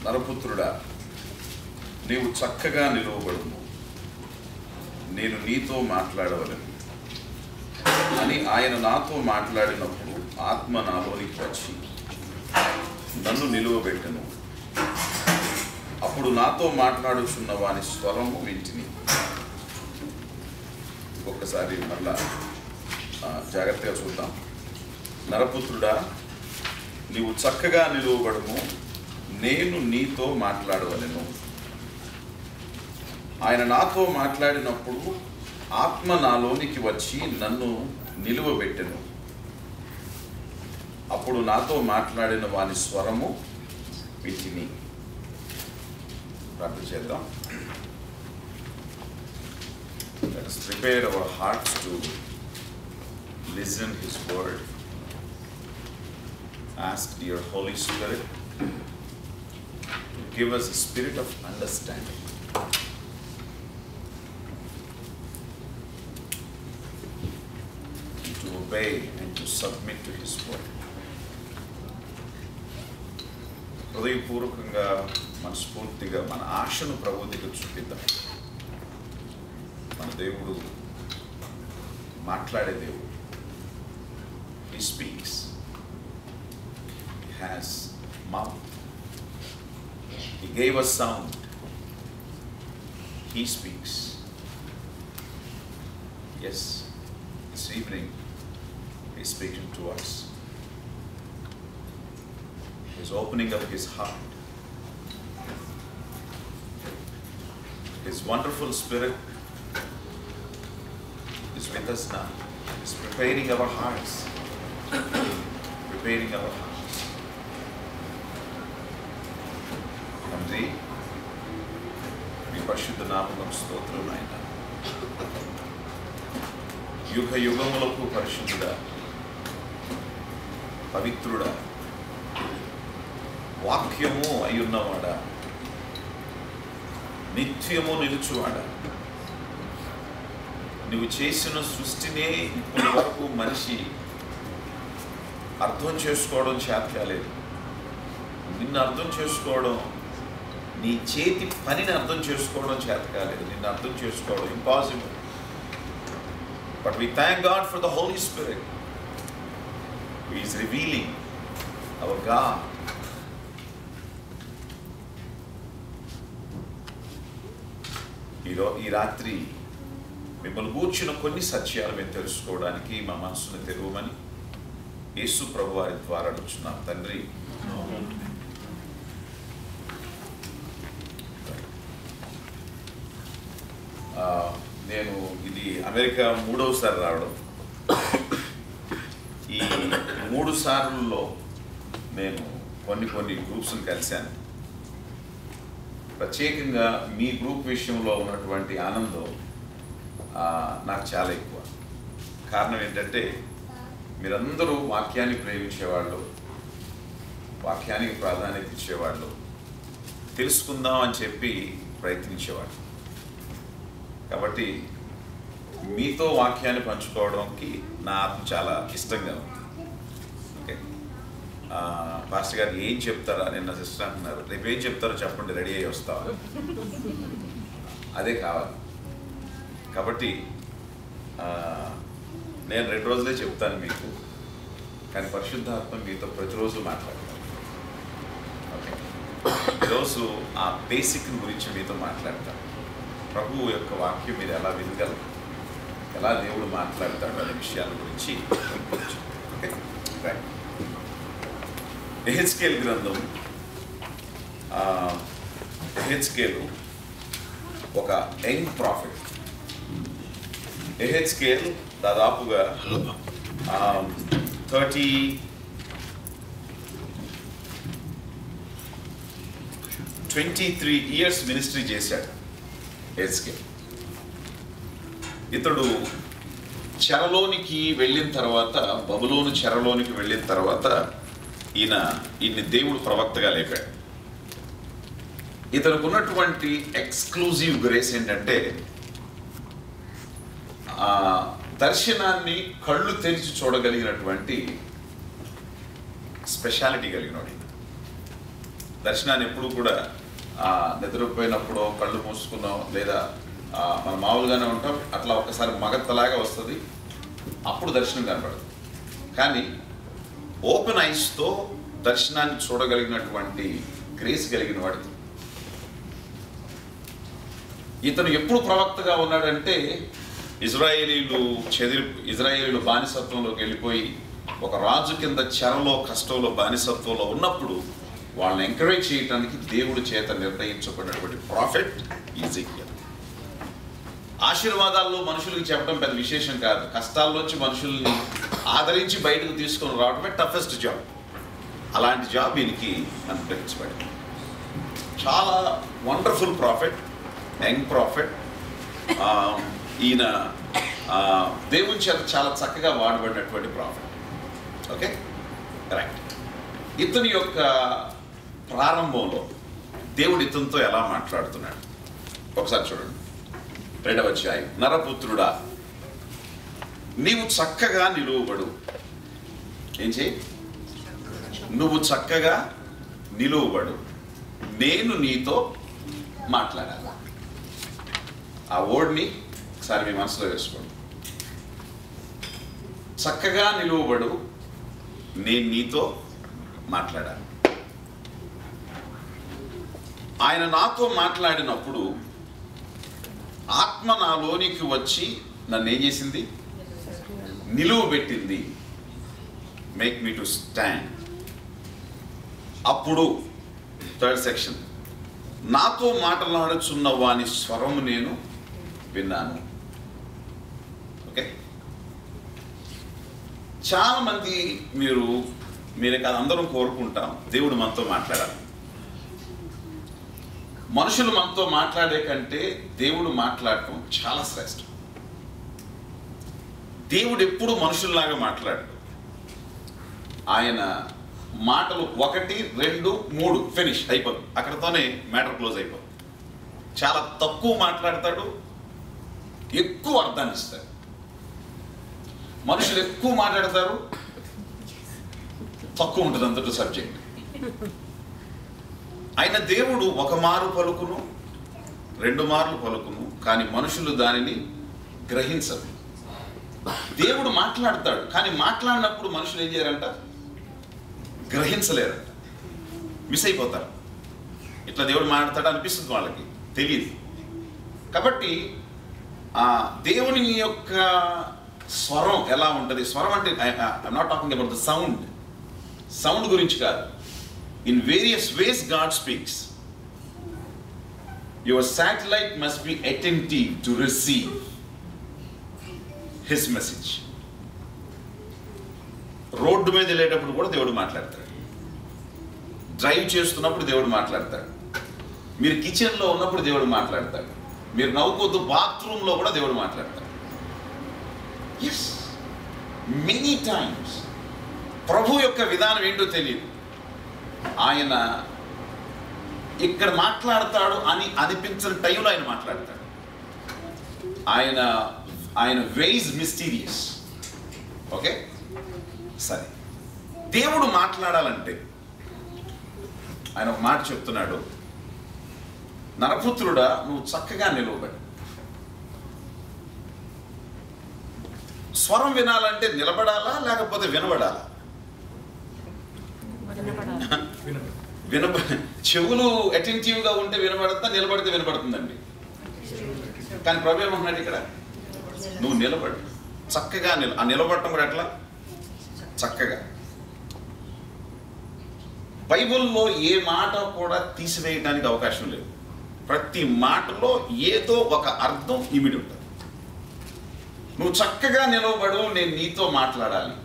నరపుత్రుడా, నీవు చక్కగా నిలువబడుము, నేను నీతో మాట్లాడవలను అని ఆయన నాతో మాట్లాడినప్పుడు ఆత్మ నాలోనికి వచ్చి నన్ను నిలువబెట్టెను. అప్పుడు నాతో మాట్లాడుచున్న వాని స్వరము వింటిని. ఒక్కసారి మళ్ళా జాగ్రత్తగా చూద్దాం. నరపుత్రుడా, నీవు చక్కగా నిలువబడుము, నేను నీతో మాట్లాడవలెను. ఆయన నాతో మాట్లాడినప్పుడు ఆత్మ నాలోనికి వచ్చి నన్ను నిలువబెట్టెను. అప్పుడు నాతో మాట్లాడిన వాని స్వరము వింటిని. ప్రార్థన చేద్దాం. Let us prepare our hearts to listen His word. Ask dear Holy Spirit to give us a spirit of understanding. To obey and to submit to His word. హృదయపూర్వకంగా మనస్ఫూర్తిగా మన ఆశను ప్రభు దగ్గర చూపిద్దాం. మన దేవుడు మాట్లాడే దేవుడు. He speaks. He has mouth. He gave us sound. He speaks. Yes, this evening He is speaking to us. He is opening up His heart. His wonderful Spirit is with us now. He is preparing our hearts. Preparing our hearts. తండ్రి, మీ పరిశుద్ధ నామమునకు స్తోత్రం నాయనా. యుగ యుగములకు పరిశుద్ధుడా, పవిత్రుడా, వాక్యము అయ్యున్నవాడా, నిత్యము నిలుచువాడా, నువ్వు చేసిన సృష్టినే ఇప్పటి వరకు మనిషి అర్థం చేసుకోవడం చేత కాలేదు. నిన్ను అర్థం చేసుకోవడం, నీ చేతి పనిని అర్థం చేసుకోవడం చేత కాలేదు. నిన్ను అర్థం చేసుకోవడం impossible. But we thank God for the Holy Spirit who is revealing our God. ఈ రాత్రి మిమ్మల్ని కూర్చున్న కొన్ని సత్యాలు మేము తెలుసుకోవడానికి మా మనసును తెరవమని యేసు ప్రభు వారి ద్వారా అడుగుచున్నాం తండ్రి. నేను ఇది అమెరికా 3వసారి రావడం. ఈ 3 సార్లలో నేను కొన్ని గ్రూప్స్ని కలిశాను. ప్రత్యేకంగా మీ గ్రూప్ విషయంలో ఉన్నటువంటి ఆనందం నాకు చాలా ఎక్కువ. కారణం ఏంటంటే మీరందరూ వాక్యాన్ని ప్రేమించేవాళ్ళు, వాక్యానికి ప్రాధాన్యత ఇచ్చేవాళ్ళు, తెలుసుకుందాం అని చెప్పి ప్రయత్నించేవాళ్ళు. కాబట్టి మీతో వాక్యాన్ని పంచుకోవడానికి నా ఆత్మ చాలా ఇష్టంగా ఉంది. ఓకే, పాస్టర్ గారు ఏం చెప్తారా? నిన్న సిస్టర్ అంటున్నారు, రేపు ఏం చెప్తారో చెప్పండి, రెడీ అయ్యి వస్తావా? అదే కావాలి. కాబట్టి నేను 2 రోజులే చెప్తాను మీకు, కానీ పరిశుద్ధాత్మ మీతో ప్రతిరోజు మాట్లాడతాను. ఓకే, ఈరోజు ఆ బేసిక్ గురించి మీతో మాట్లాడతాను. ప్రభువు యొక్క వాక్యం మీరు ఎలా వినగలరు, ఎలా దేవుడు మాట్లాడతాడు అనే విషయాల గురించి. Okay, right. యెహెజ్కేలు గ్రంథం. యెహెజ్కేలు ఒక యంగ్ ప్రాఫిట్. యెహెజ్కేలు దాదాపుగా 23 years మినిస్ట్రీ చేశాడు యెహెజ్కేలు. ఇతడు చెరలోనికి వెళ్ళిన తర్వాత, బబులోను చెరలోనికి వెళ్ళిన తర్వాత ఈయన్ని దేవుడు ప్రవక్తగా లేపాడు. ఇతనికి ఉన్నటువంటి ఎక్స్క్లూజివ్ గ్రేస్ ఏంటంటే దర్శనాన్ని కళ్ళు తెరిచి చూడగలిగినటువంటి స్పెషాలిటీ కలిగినోడు. దర్శనాన్ని ఎప్పుడు కూడా నిద్రపోయినప్పుడో కళ్ళు మూసుకున్నాం లేదా మనం మామూలుగానే ఉంటాం, అట్లా ఒకసారి మగత్తలాగా వస్తుంది, అప్పుడు దర్శనం కనపడదు. కానీ ఓపెన్ ఐస్తో దర్శనాన్ని చూడగలిగినటువంటి గ్రేస్ కలిగిన వాడికి ఇతను ఎప్పుడు ప్రవక్తగా ఉన్నాడంటే ఇజ్రాయేలీలు బానిసత్వంలోకి వెళ్ళిపోయి ఒక రాజు కింద చెరలో కష్టంలో బానిసత్వంలో ఉన్నప్పుడు వాళ్ళని ఎంకరేజ్ చేయడానికి దేవుడి చేత నిర్ణయించబడినటువంటి ప్రాఫెట్ ఎజెకియల్. ఆశీర్వాదాల్లో మనుషులకి చెప్పడం పెద్ద విశేషం కాదు, కష్టాల్లోంచి మనుషుల్ని ఆదరించి బయటకు తీసుకొని రావడమే టఫెస్ట్ జాబ్. అలాంటి జాబ్ ఈయనకి అనుగ్రహించబడింది. చాలా వండర్ఫుల్ ప్రాఫెట్, యంగ్ ప్రాఫెట్. ఈయన దేవుని చేత చాలా చక్కగా వాడబడినటువంటి ప్రాఫెట్. Okay, right. ఇతని యొక్క ప్రారంభంలో దేవుడు ఇతనితో ఎలా మాట్లాడుతున్నాడు ఒకసారి చూడండి. 2వ అధ్యాయం. నరపుత్రుడా, నీవు చక్కగా నిలువబడు. ఏం చేయి? నువ్వు చక్కగా నిలువబడు, నేను నీతో మాట్లాడాలి. ఆ వర్డ్ని ఒకసారి మీ మనసులో వేసుకోండి. చక్కగా నిలువబడు, నేను నీతో మాట్లాడాలి. ఆయన నాతో మాట్లాడినప్పుడు ఆత్మ నాలోనికి వచ్చి నన్ను ఏం చేసింది? నిలువబెట్టింది. Make me to stand. అప్పుడు 3rd సెక్షన్, నాతో మాట్లాడుచున్న వాని స్వరము నేను విన్నాను. ఓకే, చాలా మంది మీరే కాదు అందరం కోరుకుంటాం దేవుడు మనతో మాట్లాడాలి. మనుషులు మనతో మాట్లాడే కంటే దేవుడు మాట్లాడటం చాలా శ్రేష్టం. దేవుడు ఎప్పుడు మనుషుల్లాగా మాట్లాడు. ఆయన మాటలు 1, 2, 3 ఫినిష్ అయిపోతుంది, అక్కడతోనే మ్యాటర్ క్లోజ్ అయిపోతుంది. చాలా తక్కువ మాట్లాడతాడు, ఎక్కువ అర్థాన్ని ఇస్తాడు. మనుషులు ఎక్కువ మాట్లాడతారు, తక్కువ ఉంటుంది అంతటి సబ్జెక్ట్. ఆయన దేవుడు 1 మారు పలుకును, 2 మార్లు పలుకును, కానీ మనుషులు దానిని గ్రహించరు. దేవుడు మాట్లాడతాడు, కానీ మాట్లాడినప్పుడు మనుషులు ఏం చేయరంట? గ్రహించలేరంట, మిస్ అయిపోతారు. ఇట్లా దేవుడు మాట్లాడతాడు అనిపిస్తుంది, వాళ్ళకి తెలియదు. కాబట్టి దేవుని యొక్క స్వరం ఎలా ఉంటుంది? స్వరం అంటే I'm not talking about the sound గురించి కాదు. In various ways God speaks. Your satellite must be attentive to receive his message. Road మీద వెళ్ళేటప్పుడు కూడా దేవుడు మాట్లాడతాడు, డ్రైవ్ చేస్తున్నప్పుడు దేవుడు మాట్లాడతాడు, మీరు కిచెన్లో ఉన్నప్పుడు దేవుడు మాట్లాడతాడు, మీరు నవ్వుకోద్దు బాత్రూంలో కూడా దేవుడు మాట్లాడతాడు. Yes, many times. ప్రభు యొక్క విధానం ఏంటో తెలియదు, ఆయన ఇక్కడ మాట్లాడతాడు అని అనిపించిన టైంలో ఆయన మాట్లాడతాడు. ఆయన వేస్ మిస్టీరియస్. ఓకే, సరే. దేవుడు మాట్లాడాలంటే ఆయన ఒక మాట చెప్తున్నాడు, నరపుత్రుడా నువ్వు చక్కగా నిలవబడి. స్వరం వినాలంటే నిలబడాలా లేకపోతే వినబడాలా? చెవులు అటెంటివ్గా ఉంటే వినబడతా, నిలబడితే వినబడుతుందండి. కానీ ప్రభు ఏమంటున్నాడు ఇక్కడ? నువ్వు నిలబడు, చక్కగా ఆ నిలబడటం కూడా ఎట్లా? చక్కగా. బైబిల్లో ఏ మాట కూడా తీసివేయడానికి అవకాశం లేదు. ప్రతి మాటలో ఏదో ఒక అర్థం ఇమిడి ఉంటుంది. నువ్వు చక్కగా నిలబడు, నేను నీతో మాట్లాడాలి.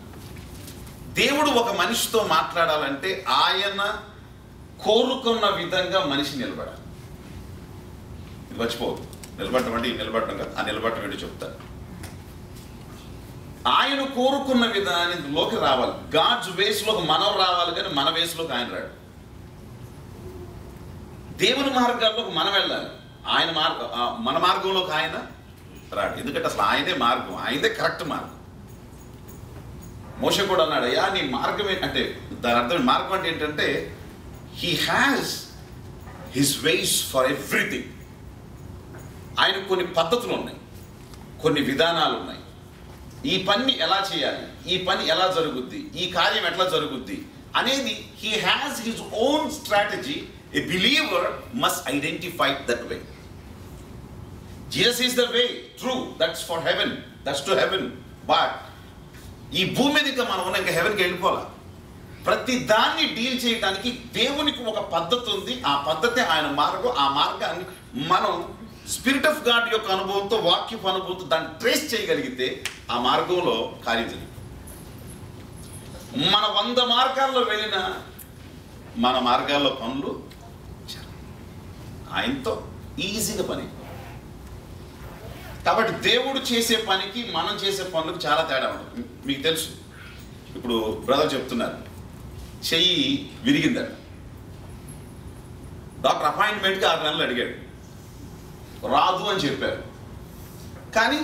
దేవుడు ఒక మనిషితో మాట్లాడాలంటే ఆయన కోరుకున్న విధంగా మనిషి నిలబడాలి. ఇది మర్చిపోవద్దు. నిలబడటం అంటే నిలబడటం కాదు, ఆ నిలబడటం ఏంటో చెప్తాను. ఆయన కోరుకున్న విధానంలోకి రావాలి. గాడ్స్ వేస్లోకి మనం రావాలి, కానీ మన వేస్లోకి ఆయన రాడు. దేవుని మార్గాల్లోకి మనం వెళ్ళాలి, ఆయన మన మార్గంలోకి ఆయన రాడు. ఎందుకంటే అసలు ఆయనే మార్గం, ఆయనదే కరెక్ట్ మార్గం. మోషే కూడా అన్నాడు, అయ్యా నీ మార్గం అంటే దాని అర్థం మార్గం అంటే ఏంటంటే he has his ways for everything. ఆయన కొన్ని పద్ధతులు ఉన్నాయి, కొన్ని విధానాలు ఉన్నాయి. ఈ పని ఎలా చేయాలి, ఈ పని ఎలా జరుగుద్ది, ఈ కార్యం ఎట్లా జరుగుద్ది అనేది he has his own strategy. A believer must identify that way. Jesus is the way, true, that's for haven, that's to heaven. But ఈ భూమి మీద ఇంకా మనం ఇంకా హెవెన్కి వెళ్ళిపోవాలి. ప్రతి దాన్ని డీల్ చేయడానికి దేవునికి ఒక పద్ధతి ఉంది. ఆ పద్ధతి ఆయన మార్గం. ఆ మార్గాన్ని మనం స్పిరిట్ ఆఫ్ గాడ్ యొక్క అనుభవంతో, వాక్యపు అనుభవంతో దాన్ని ట్రేస్ చేయగలిగితే ఆ మార్గంలో కార్యం జరిగింది. మన 100 మార్గాల్లో వెళ్ళిన మన మార్గాల్లో పనులు ఆయనతో ఈజీగా పని. కాబట్టి దేవుడు చేసే పనికి మనం చేసే పనులకు చాలా తేడా ఉంటుంది. మీకు తెలుసు, ఇప్పుడు బ్రదర్ చెప్తున్నారు చెయ్యి విరిగిందట. డాక్టర్ అపాయింట్మెంట్కి 6 నెలలు అడిగాడు, రాదు అని చెప్పారు. కానీ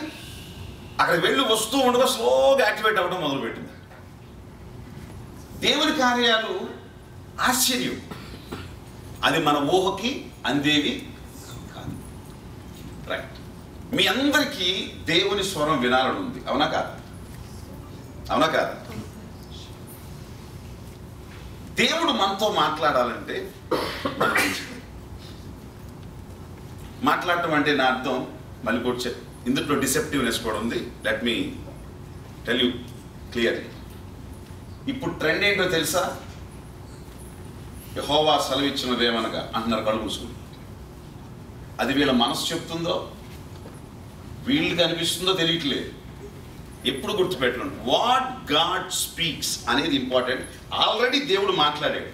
అక్కడ వెళ్ళి వస్తూ ఉండగా స్లోగా యాక్టివేట్ అవ్వడం మొదలుపెట్టింది. దేవుని కార్యాలు ఆశ్చర్యం. అది మన ఊహకి అందేవి కాదు. రైట్. మీ అందరికీ దేవుని స్వరం వినాలని ఉంది, అవునా కాదు? అవునా కాదు? దేవుడు మనతో మాట్లాడాలంటే మాట్లాడటం అంటే నా అర్థం మళ్ళీ కూడా ఇందులో డిసెప్టివ్నెస్ కూడా ఉంది. Let me tell you clearly. ఇప్పుడు ట్రెండ్ ఏంటో తెలుసా? యెహోవా సెలవిచ్చినదేమనగా అంటున్నారు కళ్ళు మూసుకుని. అది వీళ్ళ మనసు చెప్తుందో వీళ్ళకి అనిపిస్తుందో తెలియట్లేదు. ఎప్పుడు గుర్తుపెట్టండి, వాట్ గాడ్ స్పీక్స్ అనేది ఇంపార్టెంట్. ఆల్రెడీ దేవుడు మాట్లాడాడు.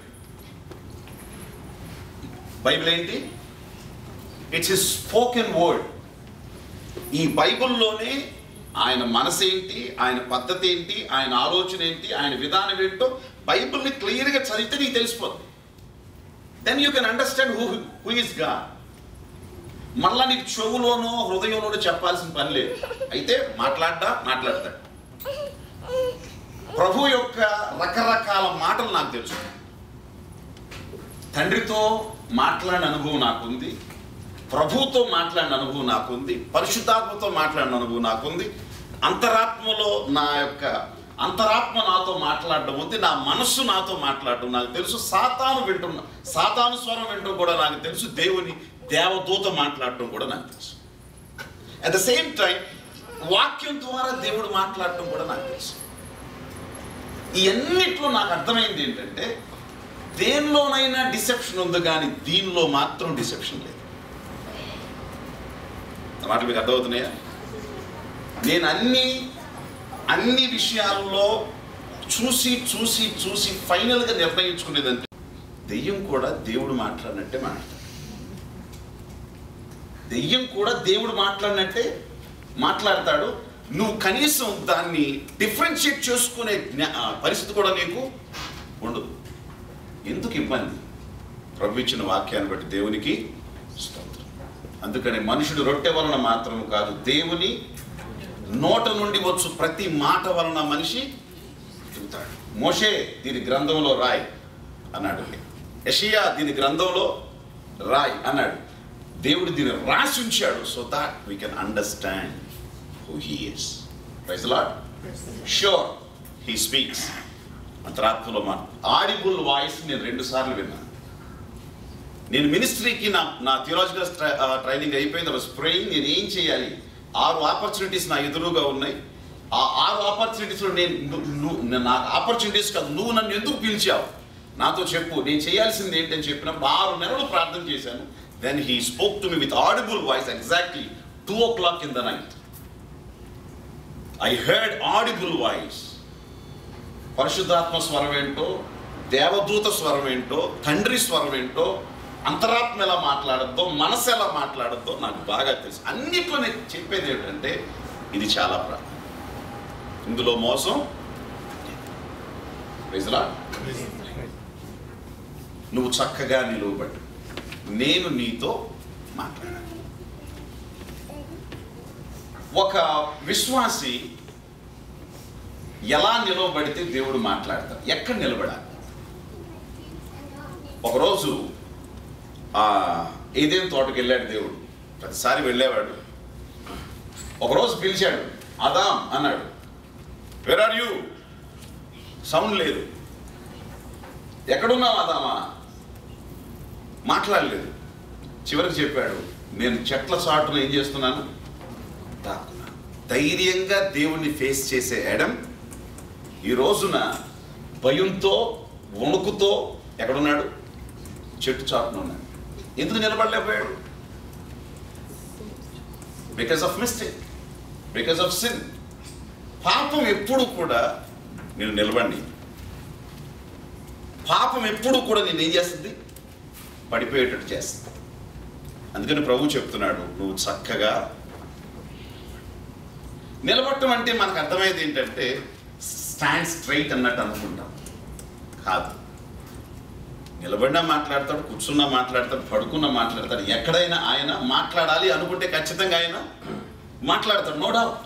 బైబిల్ ఏంటి? It's a spoken word. ఈ బైబిల్లోనే ఆయన మనసు ఏంటి, ఆయన పద్ధతి ఏంటి, ఆయన ఆలోచన ఏంటి, ఆయన విధానం ఏంటో బైబిల్ని క్లియర్గా చదివితే నీకు తెలిసిపోతుంది. Then you can understand who is God. మళ్ళా నీకు చెవులోనో హృదయంలోనో చెప్పాల్సిన పని లేదు. అయితే మాట్లాడతాడు. ప్రభు యొక్క రకరకాల మాటలు నాకు తెలుసు. తండ్రితో మాట్లాడిన అనుభవం నాకుంది, ప్రభువుతో మాట్లాడిన అనుభవం నాకుంది, పరిశుద్ధాత్మతో మాట్లాడిన అనుభవం నాకుంది. అంతరాత్మలో నా యొక్క అంతరాత్మ నాతో మాట్లాడడం ఉంది, నా మనస్సు నాతో మాట్లాడడం నాకు తెలుసు. సాతాను స్వరం వింటూ కూడా నాకు తెలుసు. దేవుని దేవదూత మాట్లాడటం కూడా నాకు తెలుసు. అట్ ద సేమ్ టైం వాక్యం ద్వారా దేవుడు మాట్లాడటం కూడా నాకు తెలుసు. ఈ అన్నిట్లో నాకు అర్థమైంది ఏంటంటే, దేనిలోనైనా డిసెప్షన్ ఉంది కానీ దీనిలో మాత్రం డిసెప్షన్ లేదు. మాట మీకు అర్థమవుతున్నాయా? నేను అన్ని విషయాల్లో చూసి ఫైనల్గా నిర్ణయించుకునేదంటే దెయ్యం కూడా దేవుడు మాట్లాడినట్టే మాట్లాడతాడు. దెయ్యం కూడా దేవుడు మాట్లాడినట్టే మాట్లాడతాడు. నువ్వు కనీసం దాన్ని డిఫరెన్షియేట్ చేసుకునే పరిస్థితి కూడా నీకు ఉండదు. ఎందుకు ఇబ్బంది? ప్రభు ఇచ్చిన వాక్యాన్ని బట్టి దేవునికి స్తోత్రం. అందుకని మనుషుడు రొట్టె వలన మాత్రము కాదు, దేవుని నోట నుండి వచ్చు ప్రతి మాట వలన మనిషి చెబుతాడు. మోషే దీని గ్రంథంలో రాయి అన్నాడు. యెషయా దీని గ్రంథంలో రాయి అన్నాడు. దేవుడు దీన్ని రాసి ఉంచాడు. So that we can understand who he is. Praise the Lord. Sure he speaks. అంతరాత్మలో ఆడిబుల్ వాయిస్ నేను 2 సార్లు విన్నాను. నేను మినిస్ట్రీకి నా థియలాజికల్ ట్రైనింగ్ అయిపోయింది. Was praying. నేను ఏం చేయాలి? 6 ఆపర్చునిటీస్ నా ఎదురుగా ఉన్నాయి. ఆ 6 ఆపర్చునిటీస్లో నా ఆపర్చునిటీస్ కాదు, నువ్వు నన్ను ఎందుకు పిలిచావు, నాతో చెప్పు, నేను చేయాల్సింది ఏంటని చెప్పినప్పుడు 6 నెలలు ప్రార్థన చేశాను. Then he spoke to me with audible voice exactly 2 o'clock in the night. I heard audible voice. పరిశుద్ధాత్మ స్వరం ఏంటో, దేవదూత స్వరం ఏంటో, తండ్రి స్వరం ఏంటో, అంతరాత్మ ఎలా మాట్లాడద్దో, మనసు ఎలా మాట్లాడద్దో నాకు బాగా తెలుసు. అన్నిట్లో నేను చెప్పేది ఏంటంటే ఇది చాలా ప్రార్థన, ఇందులో మోసం. నువ్వు చక్కగా నిలువబట్టు, నేను నీతో మాట్లాడాను. ఒక విశ్వాసి ఎలా నిలవబడితే దేవుడు మాట్లాడతాడు? ఎక్కడ నిలబడాలి? ఒకరోజు ఏదేం తోటకి వెళ్ళాడు దేవుడు, ప్రతిసారి వెళ్ళేవాడు. ఒకరోజు పిలిచాడు, ఆదాం అన్నాడు. Where are you? సౌండ్ లేదు. ఎక్కడున్నావు ఆదామా? మాట్లాడలేదు. చివరికి చెప్పాడు, నేను చెట్ల చాటున ఏం చేస్తున్నాను? దాక్కున్నాను. ధైర్యంగా దేవుణ్ణి ఫేస్ చేసే ఆడమ్ ఈ రోజున భయంతో వణుకుతో ఎక్కడున్నాడు? చెట్టు చాటున ఉన్నాడు. ఎందుకు నిలబడలేకపోయాడు? Because of mistake, because of sin. పాపం ఎప్పుడు కూడా నేను నిలబడి, పాపం ఎప్పుడు కూడా నేను ఏం చేస్తుంది? పడిపోయేటట్టు చేస్తుంది. అందుకని ప్రభు చెప్తున్నాడు, నువ్వు చక్కగా నిలబడటం అంటే మనకు అర్థమయ్యేది ఏంటంటే స్టాండ్ స్ట్రైట్ అన్నట్టు అనుకుంటాం. కాదు. నిలబడినా మాట్లాడతాడు, కూర్చున్నా మాట్లాడతాడు, పడుకున్నా మాట్లాడతాడు. ఎక్కడైనా ఆయన మాట్లాడాలి అనుకుంటే ఖచ్చితంగా ఆయన మాట్లాడతాడు, నో డౌట్.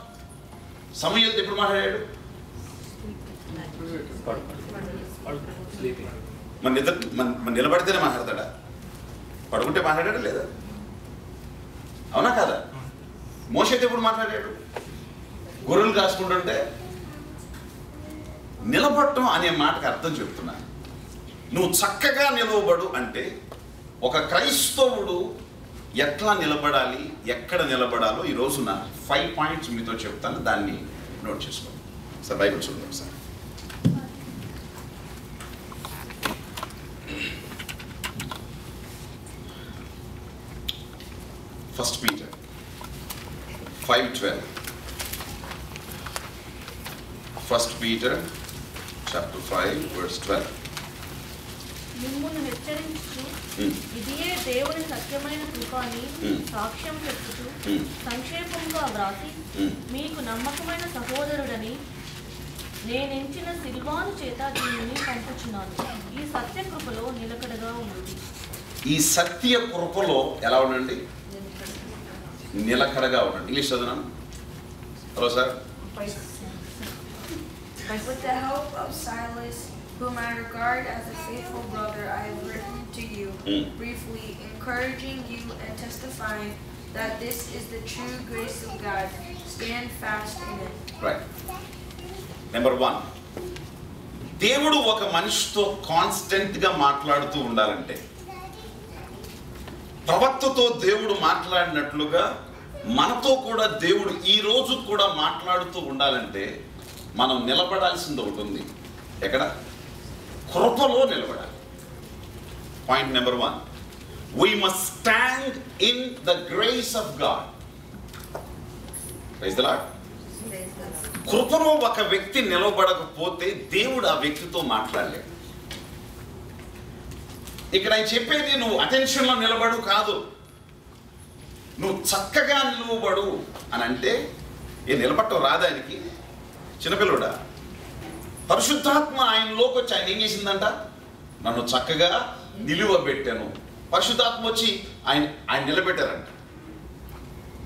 సమూయేలుతో ఎప్పుడు మాట్లాడాడు? మన నిలబడితేనే మాట్లాడతాడా? పడుకుంటే మాట్లాడాడా లేదా? అవునా కాదా? మోషేతో ఎప్పుడు మాట్లాడాడు? గొర్రెలు కాసుకుంటుంటే. నిలబడటం అనే మాటకు అర్థం చెప్తున్నా. నువ్వు చక్కగా నిలవబడు అంటే ఒక క్రైస్తవుడు ఎట్లా నిలబడాలి, ఎక్కడ నిలబడాలో ఈ రోజున 5 పాయింట్స్ మీతో చెప్తాను. దాన్ని నోట్ చేసుకోండి సార్. బైబిల్ చూద్దాం sir. First Peter 5:12. First Peter chapter 5 verse 12. మిమ్మును హెచ్చరించు, ఇదియే దేవుని సత్యమైన కృప అని సాక్ష్యం చెప్పుతూ సంక్షేపంగా వ్రాసి మీకు నమ్మకమైన సహోదరుడని నేనెంచిన సిల్వాను చేత దీనిని పంపుచున్నాను. ఈ సత్య కృపలో నిలకడగా ఉండండి. ఈ సత్య కృపలో ఎలా ఉండండి? నిలకడగా ఉండండి. ఇంగ్లీష్ చదువునా? Hello sir. With the help of Silas, whom I regard as a faithful brother, I have written to you briefly, encouraging you and testifying that this is the true grace of God. Stand fast in it. Right. Number 1. దేవుడు ఒక మనిషితో constant గా మాట్లాడుతూ ఉండాలంటే, ప్రవక్తతో దేవుడు మాట్లాడినట్లుగా మనతో కూడా దేవుడు ఈ రోజు కూడా మాట్లాడుతూ ఉండాలంటే మనం నిలబడాల్సింది ఒకటి ఉంది. ఎక్కడ? కృపలో నిలబడాలి. Point number 1, we must stand in the grace of God. Praise the Lord. కృపలో ఒక వ్యక్తి నిలబడకపోతే దేవుడు ఆ వ్యక్తితో మాట్లాడలేడు. ఇక్కడ ఆయన చెప్పేది నువ్వు అటెన్షన్లో నిలబడు కాదు, నువ్వు చక్కగా నిలవబడు అని. అంటే నిలబట్టం రాదానికి? చిన్నపిల్లడా? పరిశుద్ధాత్మ ఆయనలోకి వచ్చి ఆయన ఏం చేసిందంట? నన్ను చక్కగా నిలువబెట్టాను. పరిశుద్ధాత్మ వచ్చి ఆయన నిలబెట్టారంట.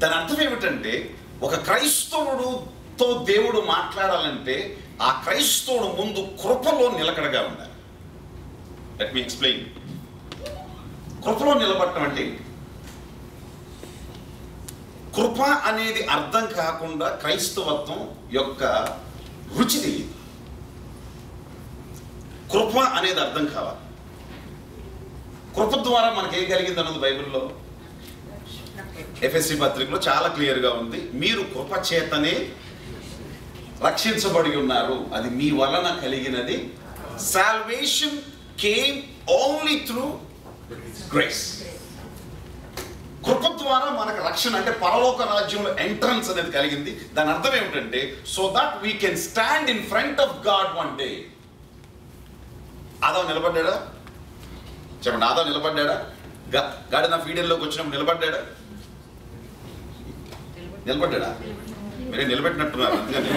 దాని అర్థం ఏమిటంటే ఒక క్రైస్తవుడుతో దేవుడు మాట్లాడాలంటే ఆ క్రైస్తవుడు ముందు కృపలో నిలకడగా ఉండాలి. Let me explain. కృపలో నిలబడటం అంటే కృప అనేది అర్థం కాకుండా క్రైస్తవత్వం యొక్క రుచి తెలియదు. కృప అనేది అర్థం కావాలి. కృప ద్వారా మనకి ఏం కలిగింది అన్నది బైబిల్లో ఎఫెసీ పత్రికలో చాలా క్లియర్గా ఉంది. మీరు కృప చేతనే రక్షించబడి ఉన్నారు, అది మీ వలన కలిగినది. Salvation came only through grace. కృప ద్వారా మనకు రక్షణ అంటే పరలోక రాజ్యంలో ఎంట్రన్స్ అనేది కలిగింది. దాని అర్థం ఏమిటంటే so that we can stand in front of God one day. Adam నిలబడ్డా? చెప్పండి, ఆదాం నిలబడ్డా? గాడిన ఫీడెన్లోకి వచ్చినప్పుడు నిలబడ్డా? నిలబడ్డా? మీరే నిలబెట్టినట్టున్నారు. అందుకని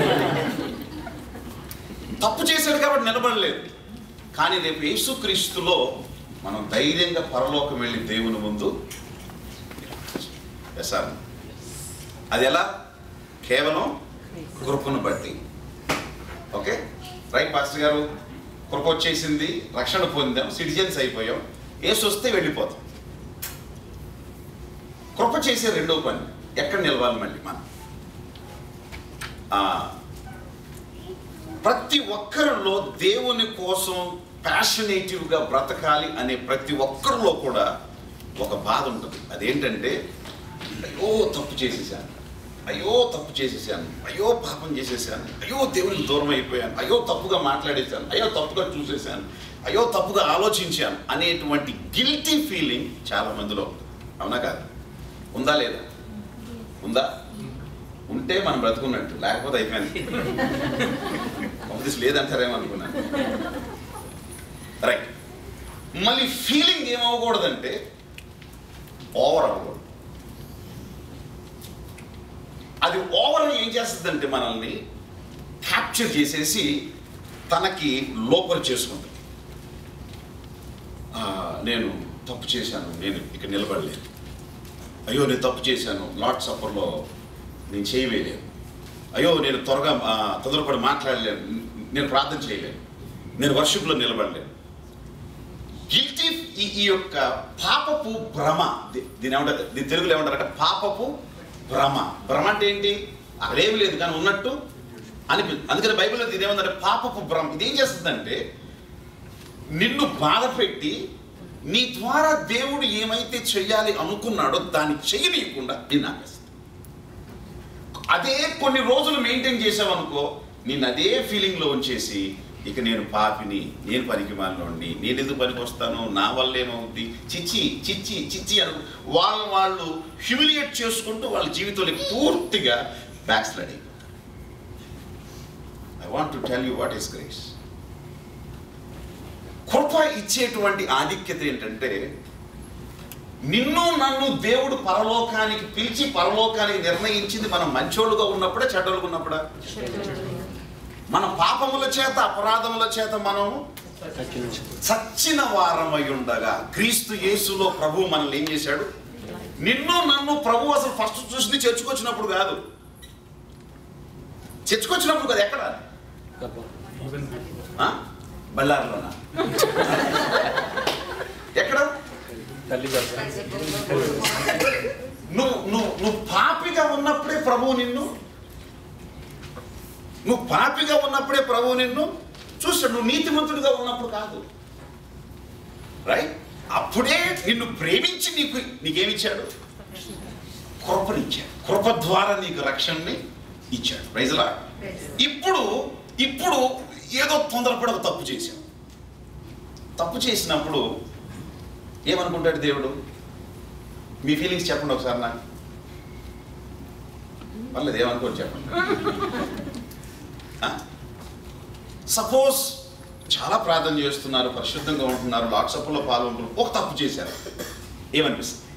తప్పు చేశాడు కాబట్టి నిలబడలేదు. కానీ రేపు యేసుక్రీస్తులో మనం ధైర్యంగా పరలోకం వెళ్ళి దేవుని ముందు సార్. అది ఎలా? కేవలం కృపను బట్టి. ఓకే రైట్ పాస్టర్ గారు, కృప వచ్చేసింది, రక్షణ పొందాం, సిటిజన్స్ అయిపోయాం. యేసు వస్తే వెళ్ళిపోతాం. కృప చేసే రెండో పని ఎక్కడ నిలవాలి మళ్ళీ మనం. ప్రతి ఒక్కరిలో దేవుని కోసం ప్యాషనేటివ్గా బ్రతకాలి అనే ప్రతి ఒక్కరిలో కూడా ఒక బాధ ఉంటుంది. అదేంటంటే అయ్యో తప్పు చేసేసాను, అయ్యో తప్పు చేసేసాను, అయ్యో పాపం చేసేసాను, అయ్యో దేవునికి దూరం అయిపోయాను, అయ్యో తప్పుగా మాట్లాడేశాను, అయ్యో తప్పుగా చూసేసాను, అయ్యో తప్పుగా ఆలోచించాను అనేటువంటి గిల్టీ ఫీలింగ్ చాలా మందిలో ఉంటుంది. అవునా కాదు? ఉందా లేదా? ఉందా? ఉంటే మనం బ్రతుకున్నట్టు, లేకపోతే అయిపోయింది. లేదంటారేమనుకున్నాను. రైట్. మళ్ళీ ఫీలింగ్ ఏమవ్వకూడదంటే ఓవర్ అవ్వకూడదు. అది ఓవర్ ఏం చేస్తుందంటే మనల్ని క్యాప్చర్ చేసేసి తనకి లోపల చేసుకుంటుంది. నేను తప్పు చేశాను, నేను ఇక్కడ నిలబడలేను, అయ్యో నేను తప్పు చేశాను, లార్డ్ సప్పర్లో నేను చేయలేను, అయ్యో నేను తొందరపడి మాట్లాడలేను, నేను ప్రార్థన చేయలేను, నేను వర్షిప్లో నిలబడలేను. గిల్టీ ఈ యొక్క పాపపు భ్రమ, దీని ఏమంటారు, దీని తెలుగులో ఏమంటారంటే పాపపు భ్రమ. భ్రమ అంటే ఏంటి? అక్కడేమి లేదు కానీ ఉన్నట్టు అందుకని బైబిల్లో దీని ఏమందంటే పాపపు భ్రమ. ఇదేం చేస్తుందంటే నిన్ను బాధ పెట్టి నీ ద్వారా దేవుడు ఏమైతే చెయ్యాలి అనుకున్నాడో దాన్ని చెయ్యనీయకుండా నిన్ను ఆపేస్తుంది. అదే కొన్ని రోజులు మెయింటైన్ చేసావనుకో, నిన్ను అదే ఫీలింగ్లో ఉంచేసి ఇక నేను పాపిని, నేను పనికి మాలినోడిని, నేను ఎందుకు పనికి వస్తాను, నా వల్ల ఏమవుద్ది, చిచ్చి చిచ్చి చిచ్చి అను వాళ్ళు హ్యూమిలియేట్ చేసుకుంటూ వాళ్ళ జీవితంలో పూర్తిగా బ్యాక్ స్లైడ్ అయిపోతారు. I want to tell you what is grace. కృప ఇచ్చేటువంటి ఆధిక్యత ఏంటంటే నిన్ను నన్ను దేవుడు పరలోకానికి పిలిచి పరలోకానికి నిర్ణయించింది మనం మంచోళ్ళుగా ఉన్నప్పుడే చెడ్డలుగా ఉన్నప్పుడా? మన పాపముల చేత అపరాధముల చేత మనం చచ్చిన వారమై ఉండగా క్రీస్తు యేసులో ప్రభు మనల్ని ఏం చేశాడు? నిన్ను నన్ను ప్రభు అసలు ఫస్ట్ చూసింది చర్చకొచ్చినప్పుడు కాదు. చర్చకొచ్చినప్పుడు కాదు, ఎక్కడ? బళ్ళారిలోనా? ఎక్కడ? నువ్వు పాపిగా ఉన్నప్పుడే ప్రభువు నువ్వు పాపిగా ఉన్నప్పుడే ప్రభువు నిన్ను చూస్తాడు. నువ్వు నీతిమంతుడిగా ఉన్నప్పుడు కాదు. రైట్? అప్పుడే నిన్ను ప్రేమించి నీకేమిచ్చాడు? కృపనిచ్చాడు. కృప ద్వారా నీకు రక్షణని ఇచ్చాడు. Praise Lord. ఇప్పుడు ఏదో తొందరపడి ఒక తప్పు చేశావు. తప్పు చేసినప్పుడు ఏమనుకుంటాడు దేవుడు? మీ ఫీలింగ్స్ చెప్పండి ఒకసారి నాకు. పర్లేదు, ఏమనుకోండి చెప్పండి. సపోజ్ చాలా ప్రార్థన చేస్తున్నారు, పరిశుద్ధంగా ఉంటున్నారు, వాట్సాప్లో పాల్గొంటున్నారు, ఒక తప్పు చేశారు, ఏమనిపిస్తుంది?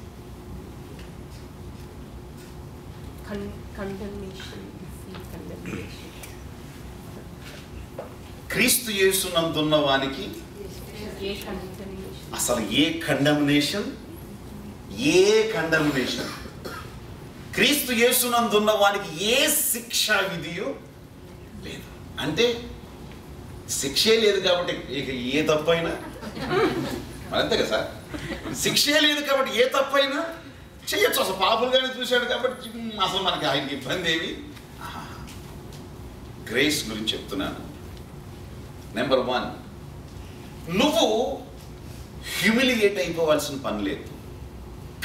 క్రీస్తు యేసునందున్న వానికి అసలు ఏ కండమ్నేషన్ క్రీస్తు యేసునందున్న వానికి ఏ శిక్షా విధియో లేదు. అంటే శిక్షే లేదు కాబట్టి ఇక ఏ తప్పైనా అంతే కదా సార్. శిక్షే లేదు కాబట్టి ఏ తప్పైనా చెయ్యొచ్చు. అసలు పాపులుగానే చూశాడు కాబట్టి అసలు మనకి ఆయనకి ఇబ్బంది ఏమి. గ్రేస్ గురించి చెప్తున్నాను. నెంబర్ 1, నువ్వు హ్యూమిలియేట్ అయిపోవాల్సిన పని లేదు,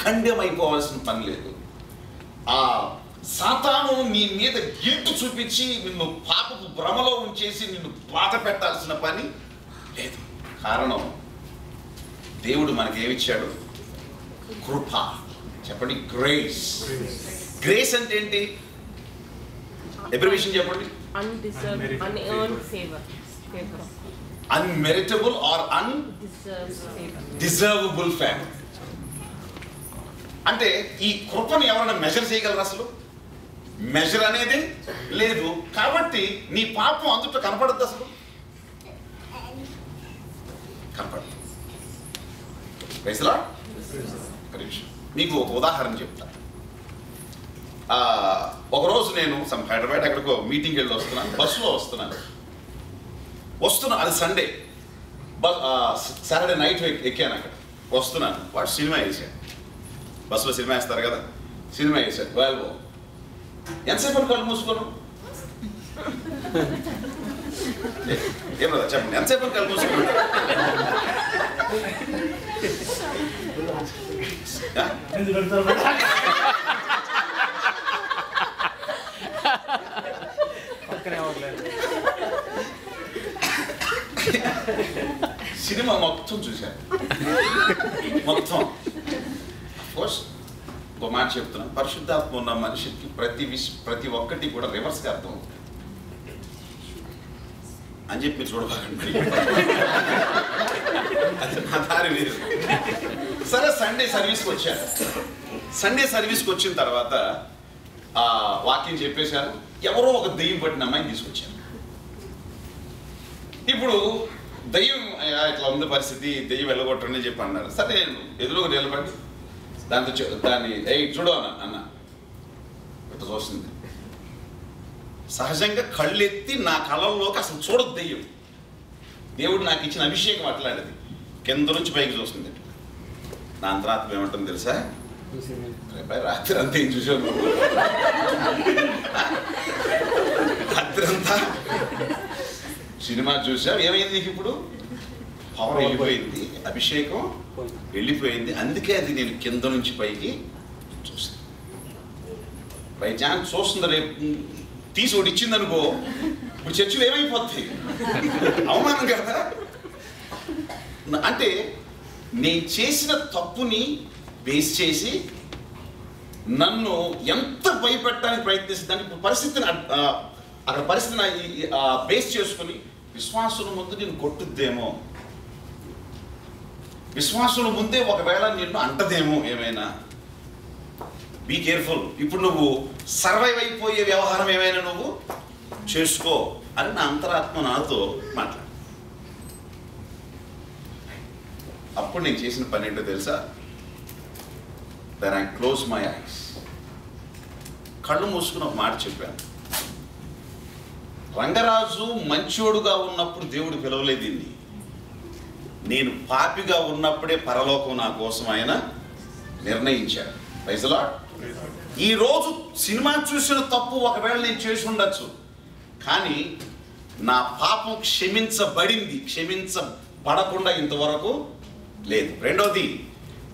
ఖండ్యం అయిపోవాల్సిన పని లేదు. ఆ సాతాను నీ మీద గిల్ట్ చూపించి నిన్ను పాపపు భ్రమలో ఉంచేసి నిన్ను బాధ పెట్టాల్సిన పని లేదు. కారణం దేవుడు మనకేమిచ్చాడు? కృప. చెప్పండి, గ్రేస్. గ్రేస్ అంటే ఏంటి? అబ్రివియేషన్ చెప్పండి. అన్మెరిటబుల్ ఆర్ అన్డిజర్వబుల్ ఫేవర్. అంటే ఈ కృపను ఎవరైనా మెజర్ చేయగలరు? అసలు మెజర్ అనేది లేదు. కాబట్టి నీ పాపం అందులో కనపడద్దు, అసలు కనపడదు. మీకు ఒక ఉదాహరణ చెప్తా. ఒకరోజు నేను హైదరాబాద్ ఎక్కడికో మీటింగ్కి వెళ్ళి వస్తున్నాను. బస్సులో వస్తున్నాను. అది సండే. సాటర్డే నైట్ ఎక్కాను. అక్కడ వస్తున్నాను, వాడు సినిమా వేసాడు. బస్సులో సినిమా వేస్తారు కదా, సినిమా వేసాడు. వాళ్ళు ఎంతసేపు కళ్ళు మూసుకోను? ఏం కదా చెప్పండి, ఎంతసేపు కళ్ళు మూసుకోను? సినిమా మొత్తం చూశాను, మొత్తం. కోర్స్ ఒక మాట చెప్తున్నాను, పరిశుద్ధాత్మ ఉన్న మనిషికి ప్రతి ఒక్కటి కూడా రివర్స్గా అర్థం అవుతుంది అని చెప్పి చూడబాకండి. అది నా దారి లేదు. సరే, సండే సర్వీస్కి వచ్చాను. సండే సర్వీస్కి వచ్చిన తర్వాత వాక్యం చెప్పేశారు. ఎవరో ఒక దెయ్యం పట్టిన అమ్మాయిని తీసుకొచ్చాను. ఇప్పుడు దెయ్యం ఇట్లా ఉంది పరిస్థితి, దెయ్యం వెళ్ళగొట్టండి అని చెప్పి అన్నారు. సరే, నేను ఎదురుగా నిలబడి దాన్ని చూడు అన్న ఇట్లా చూస్తుంది. సహజంగా కళ్ళెత్తి నా కళ్ళల్లోకి అసలు చూడదు దెయ్యం. దేవుడు నాకు ఇచ్చిన అభిషేకం అట్లాంటిది. కింద నుంచి పైకి చూస్తుంది. నా అంతరాత్మ ఏమంటుంది తెలుసా? రాత్రి అంతా ఏం చూసావు? రాత్రి అంతా సినిమా చూసావు, ఏమైంది నీకు? ఇప్పుడు పవర్ వెళ్ళిపోయింది, అభిషేకం వెళ్ళిపోయింది. అందుకే అది నేను కింద నుంచి పైకి చూస్తాను. బై ఛాన్స్ చూస్తుంది, రేపు తీసి ఒకటి ఇచ్చింది అనుకో, ఇప్పుడు చర్చలు ఏమైపోతాయి? అవమానం కదా. అంటే నేను చేసిన తప్పుని బేస్ చేసి నన్ను ఎంత భయపెట్టడానికి ప్రయత్నిస్తుంది. ఇప్పుడు పరిస్థితిని అక్కడ పరిస్థితిని బేస్ చేసుకుని విశ్వాసుల ముందు నేను కొట్టుద్దేమో, విశ్వాసుల ముందే ఒకవేళ నిన్ను అంటదేమో ఏమైనా. Be careful. ఇప్పుడు నువ్వు సర్వైవ్ అయిపోయే వ్యవహారం ఏమైనా నువ్వు చేసుకో అని నా అంతరాత్మ నాతో మాట్లాడు. అప్పుడు నేను చేసిన పని ఏంటో తెలుసా? Then I close my eyes. కళ్ళు మూసుకుని ఒక మాట చెప్పాను. రంగరాజు మంచోడుగా ఉన్నప్పుడు దేవుడు పిలవలేదు దీన్ని. నేను పాపిగా ఉన్నప్పుడే పరలోకం నా కోసం ఆయన నిర్ణయించాడు. Praise the Lord. ఈరోజు సినిమా చూసిన తప్పు ఒకవేళ నేను చేసి ఉండొచ్చు, కానీ నా పాపం క్షమించబడింది, క్షమించబడకుండా ఇంతవరకు లేదు. రెండోది,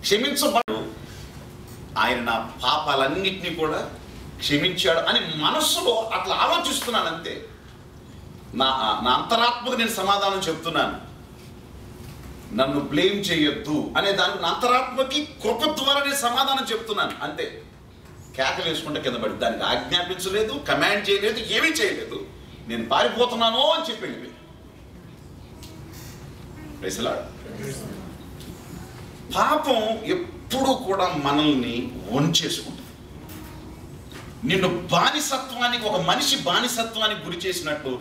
క్షమించబడు ఆయన నా పాపాలన్నింటినీ కూడా క్షమించాడు అని మనస్సులో అట్లా ఆలోచిస్తున్నాను అంతే. నా అంతరాత్మకు నేను సమాధానం చెప్తున్నాను. నన్ను బ్లేమ్ చేయొద్దు అనే దానికి నా అంతరాత్మకి కృప ద్వారా నేను సమాధానం చెప్తున్నాను అంతే. కేకలు వేసుకుంటే కింద పడి దానికి ఆజ్ఞాపించలేదు, కమాండ్ చేయలేదు, ఏమీ చేయలేదు. నేను పారిపోతున్నాను అని చెప్పి వెళ్ళిపోయి. Praise the Lord. పాపం ఎప్పుడూ కూడా మనల్ని వంచేసుకుంటుంది. నిన్ను బానిసత్వానికి, ఒక మనిషి బానిసత్వానికి గురి చేసినట్టు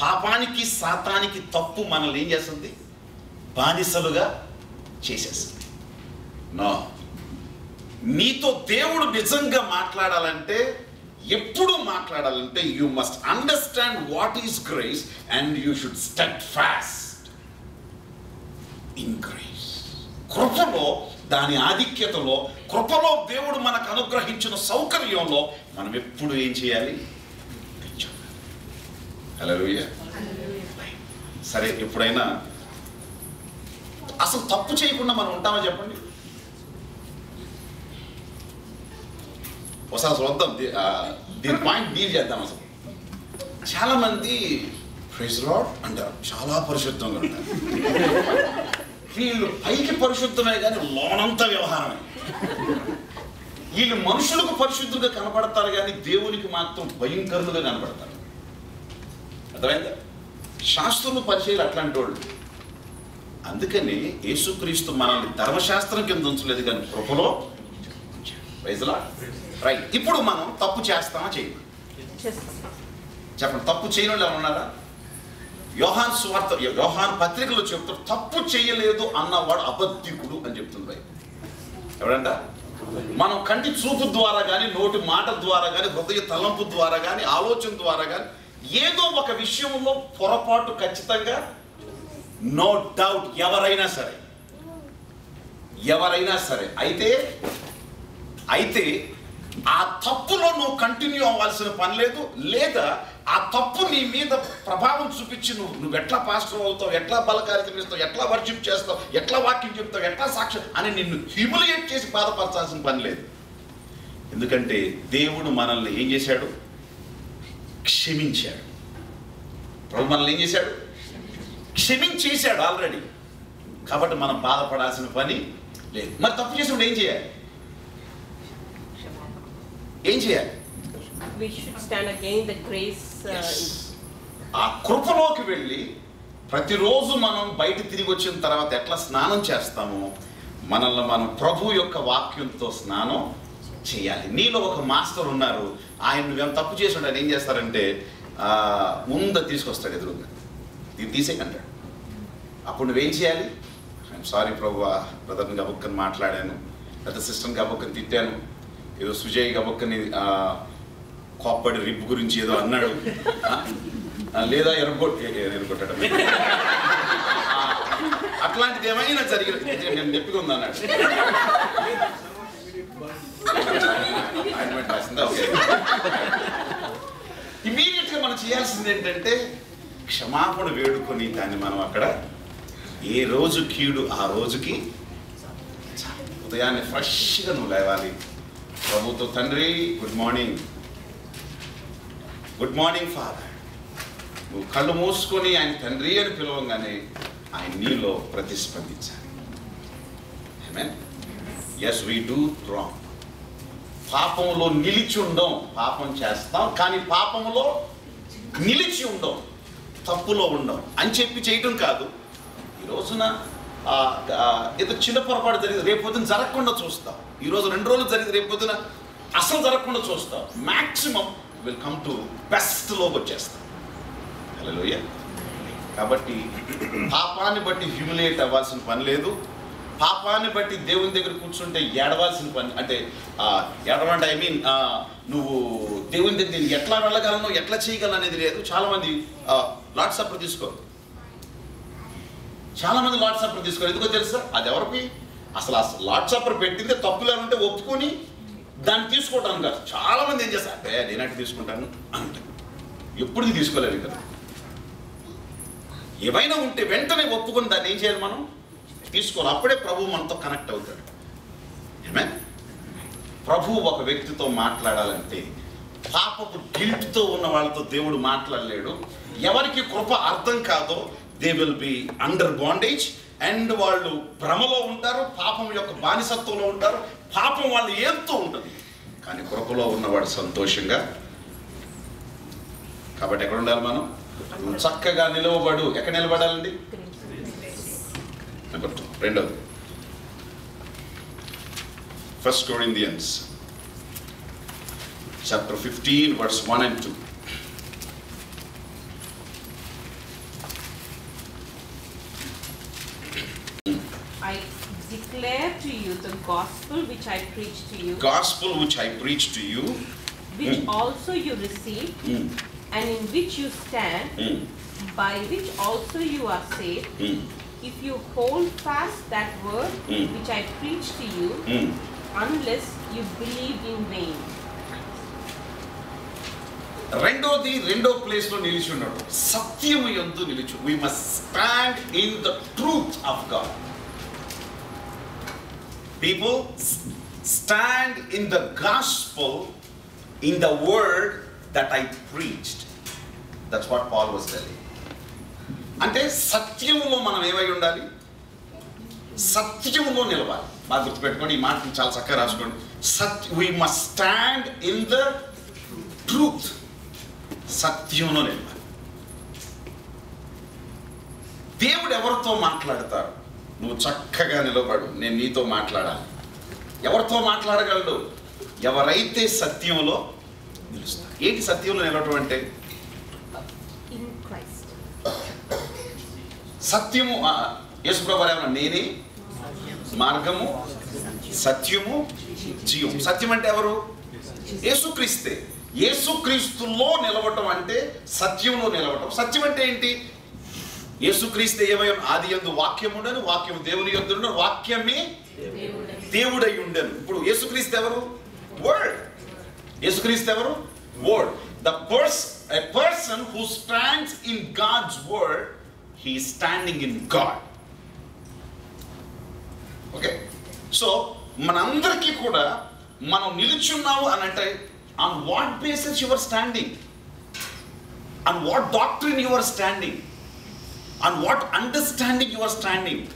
పాపానికి, సాతానికి తప్పు మనల్ని ఏం చేస్తుంది? బానిసలుగా చేసేస్తుంది. నో, నీతో దేవుడు నిజంగా మాట్లాడాలంటే, ఎప్పుడు మాట్లాడాలంటే, you must understand what is grace and you should stand fast in grace. కృపలో, దాని ఆధిక్యతలో, కృపలో దేవుడు మనకు అనుగ్రహించిన సౌకర్యంలో మనం ఎప్పుడు ఏం చేయాలి? హల్లెలూయా. సరే, ఎప్పుడైనా అసలు తప్పు చేయకుండా మనం ఉంటామా చెప్పండి? ఒకసారి చూద్దాం, దీని పాయింట్ డీల్ చేద్దాం. అసలు చాలా మంది ప్రైజ్ ది లార్డ్ అంటారు, చాలా పరిశుద్ధంగా ఉంటారు. వీళ్ళు పైకి పరిశుద్ధమే కానీ లోనంతా వ్యవహారమే. వీళ్ళు మనుషులకు పరిశుద్ధులుగా కనపడతారు కానీ దేవునికి మాత్రం భయంకరులుగా కనపడతారు. అర్థమైందా? శాస్త్రులు పరిచయాలు అట్లాంటి వాళ్ళు. అందుకని యేసుక్రీస్తు మనల్ని ధర్మశాస్త్రం కింద ఉంచలేదు కానీ కృపలో. Praise the Lord. రైట్. ఇప్పుడు మనం తప్పు చేస్తామా చేయమా చెప్పండి. తప్పు చేయని వాళ్ళు ఎవరు ఉన్నారా? యోహాను సువార్త, యోహాను పత్రికలో చెప్తారు, తప్పు చేయలేదు అన్నవాడు అబద్ధికుడు అని చెప్తుంది బైబిల్. ఎవడంట? మనం కంటి చూపు ద్వారా కానీ, నోటి మాట ద్వారా కానీ, హృదయ తలంపు ద్వారా కానీ, ఆలోచన ద్వారా కానీ ఏదో ఒక విషయంలో పొరపాటు ఖచ్చితంగా, నో డౌట్, ఎవరైనా సరే ఎవరైనా సరే. అయితే ఆ తప్పులో నువ్వు కంటిన్యూ అవ్వాల్సిన పని లేదు. లేదా ఆ తప్పు నీ మీద ప్రభావం చూపించి నువ్వు ఎట్లా పాస్టర్ అవుతావు, ఎట్లా బల కార్యక్రమం ఇస్తావు, ఎట్లా వర్షిప్ చేస్తావు, ఎట్లా వాక్యం చెప్తావు, ఎట్లా సాక్ష్యం అని నిన్ను హ్యూమిలియేట్ చేసి బాధపరచాల్సిన పని లేదు. ఎందుకంటే దేవుడు మనల్ని ఏం చేశాడు? క్షమించాడు. ప్రభు మనల్ని ఏం చేశాడు? క్షమించేశాడు ఆల్రెడీ. కాబట్టి మనం బాధపడాల్సిన పని లేదు. మరి తప్పు చేసినప్పుడు ఏం చేయాలి? We should stand again the grace. ఆ కృపలోకి వెళ్ళి ప్రతిరోజు మనం బయట తిరిగి వచ్చిన తర్వాత ఎట్లా స్నానం చేస్తామో మనల్ని మనం ప్రభు యొక్క వాక్యంతో స్నానం చేయాలి. నీలో ఒక మాస్టర్ ఉన్నారు. ఆయన నువ్వేం తప్పు చేసి ఉంటే ఏం చేస్తారంటే ముందు తీసుకొస్తాడు ఎదురుగా, ఇది తీసేకంటాడు. అప్పుడు నువ్వేం చేయాలి? ఐఎమ్ సారీ ప్రభు, బ్రదర్ని గబుక్కని మాట్లాడాను, లేదా సిస్టర్ని గబుక్కని తిట్టాను, ఏదో సుజయ్ గబుక్కని కోప్పడి రిప్ గురించి ఏదో అన్నాడు, లేదా ఎరగొట్టడం అట్లాంటిది ఏమైనా జరిగింది, నేను నొప్పిగా ఉంది అన్నాడు. ఇమీడియట్ గా మనం చేయాల్సింది ఏంటంటే క్షమాపణ వేడుకొని దాన్ని మనం అక్కడ ఏ రోజు కీడు ఆ రోజుకి ఉదయాన్నే ఫ్రెష్గా నువ్వు లేవాలి. ప్రభుతో తండ్రి good morning, good morning father. నువ్వు కళ్ళు మూసుకొని ఆయన తండ్రి అని పిలవంగానే ఆయన నీలో ప్రతిస్పందించాలి. ఆమేన్. Yes we do wrong. పాపంలో నిలిచి ఉండం, పాపం చేస్తాం కానీ పాపంలో నిలిచి ఉండం, తప్పులో ఉండం అని చెప్పి చేయటం కాదు. ఈ రోజున ఏదో చిన్న పొరపాటు జరిగింది, రేపు పొద్దున జరగకుండా చూస్తాం. ఈరోజు 2 రోజులు జరిగింది, రేపు పొద్దున అసలు జరగకుండా చూస్తాం. మ్యాక్సిమం విల్ కమ్ టు బెస్ట్లోకి వచ్చేస్తాం. హల్లెలూయా. కాబట్టి పాపాన్ని బట్టి హ్యూమిలియేట్ అవ్వాల్సిన పని లేదు. పాపాన్ని బట్టి దేవుని దగ్గర కూర్చుంటే ఏడవాల్సిన పని, అంటే ఏడవంటే ఐ మీన్ నువ్వు దేవుని దగ్గర నేను ఎట్లా వెళ్ళగలను, ఎట్లా చేయగలను అనేది లేదు. చాలామంది లార్డ్ సప్పర్ తీసుకోరు. చాలామంది లార్డ్ సప్పర్ తీసుకోరు. ఎందుకో తెలుసా? అది ఎవరికి అసలు లార్డ్ సప్పర్ పెట్టిందే తప్పులు ఉంటే ఒప్పుకొని దాన్ని తీసుకోవటాను కాదు. చాలామంది ఏం చేస్తారు, అంటే నేనంటే తీసుకుంటాను అంటే ఎప్పుడు తీసుకోలేదు కదా. ఏమైనా ఉంటే వెంటనే ఒప్పుకొని దాన్ని ఏం చేయాలి, మనం తీసుకోవాలి. అప్పుడే ప్రభు మనతో కనెక్ట్ అవుతాడు. ఆమేన్. ప్రభు ఒక వ్యక్తితో మాట్లాడాలంటే పాపపు గిల్ట్తో ఉన్న వాళ్ళతో దేవుడు మాట్లాడలేడు. ఎవరికి కృప అర్థం కాదో they will be under bondage and వాళ్ళు భ్రమలో ఉంటారు, పాపం యొక్క బానిసత్వంలో ఉంటారు. పాపం వాళ్ళు ఏలుతూ ఉంటుంది, కానీ కృపలో ఉన్నవాడు సంతోషంగా. కాబట్టి ఎక్కడ ఉండాలి మనం? చక్కగా నిలవబడు. ఎక్కడ నిలబడాలండి? నెంబర్ 2. రెండవది 1 Corinthians chapter 15 verse 1 and 2. I declare to you the gospel which I preached to you, Gospel which I preached to you, which also you received, and in which you stand, by which also you are saved, if you hold fast that word which I preached to you, unless you believed in vain. రెండో place లో నిలిచి ఉన్నాడు. సత్యము యందు నిలిచి. We must stand in the truth of God. People stand in the gospel, in the word that I preached. That's what Paul was telling. అంటే సత్యములో మనం ఏమై ఉండాలి? సత్యములో నిలవాలి. బాగా గుర్తుపెట్టుకోండి, ఈ మాటలు చాలా చక్కగా రాసుకోండి. We must stand in the truth. సత్యంలో నిలవాలి. దేవుడు ఎవరితో మాట్లాడతారు? నువ్వు చక్కగా నిలబడు, నేను నీతో మాట్లాడాలి. ఎవరితో మాట్లాడగలడు? ఎవరైతే సత్యంలో నిలుస్తారు. ఏంటి సత్యంలో నిలవడం అంటే? In Christ. సత్యము యేసుప్రభువు ఏమన్నా, నేనే మార్గము సత్యము జీవం. సత్యం అంటే ఎవరు? యేసుక్రీస్తే. యేసుక్రీస్తులో నిలవటం అంటే సత్యంలో నిలవటం. సత్యం అంటే ఏంటి? యేసుక్రీస్తే ఏమై ఆది యందు వాక్యం ఉండను, వాక్యం దేవుని యందు ఉండను, వాక్యమే దేవుడై ఉండెను. ఇప్పుడు యేసుక్రీస్తు ఎవరు? వర్డ్. యేసుక్రీస్తు ఎవరు? Word. A person who stands in God's word, he is standing in God. Okay, so మనందరికీ కూడా మనం నిలుచున్నాము అని అంటే on what basis your standing, on what doctrine your standing, on what understanding your standing.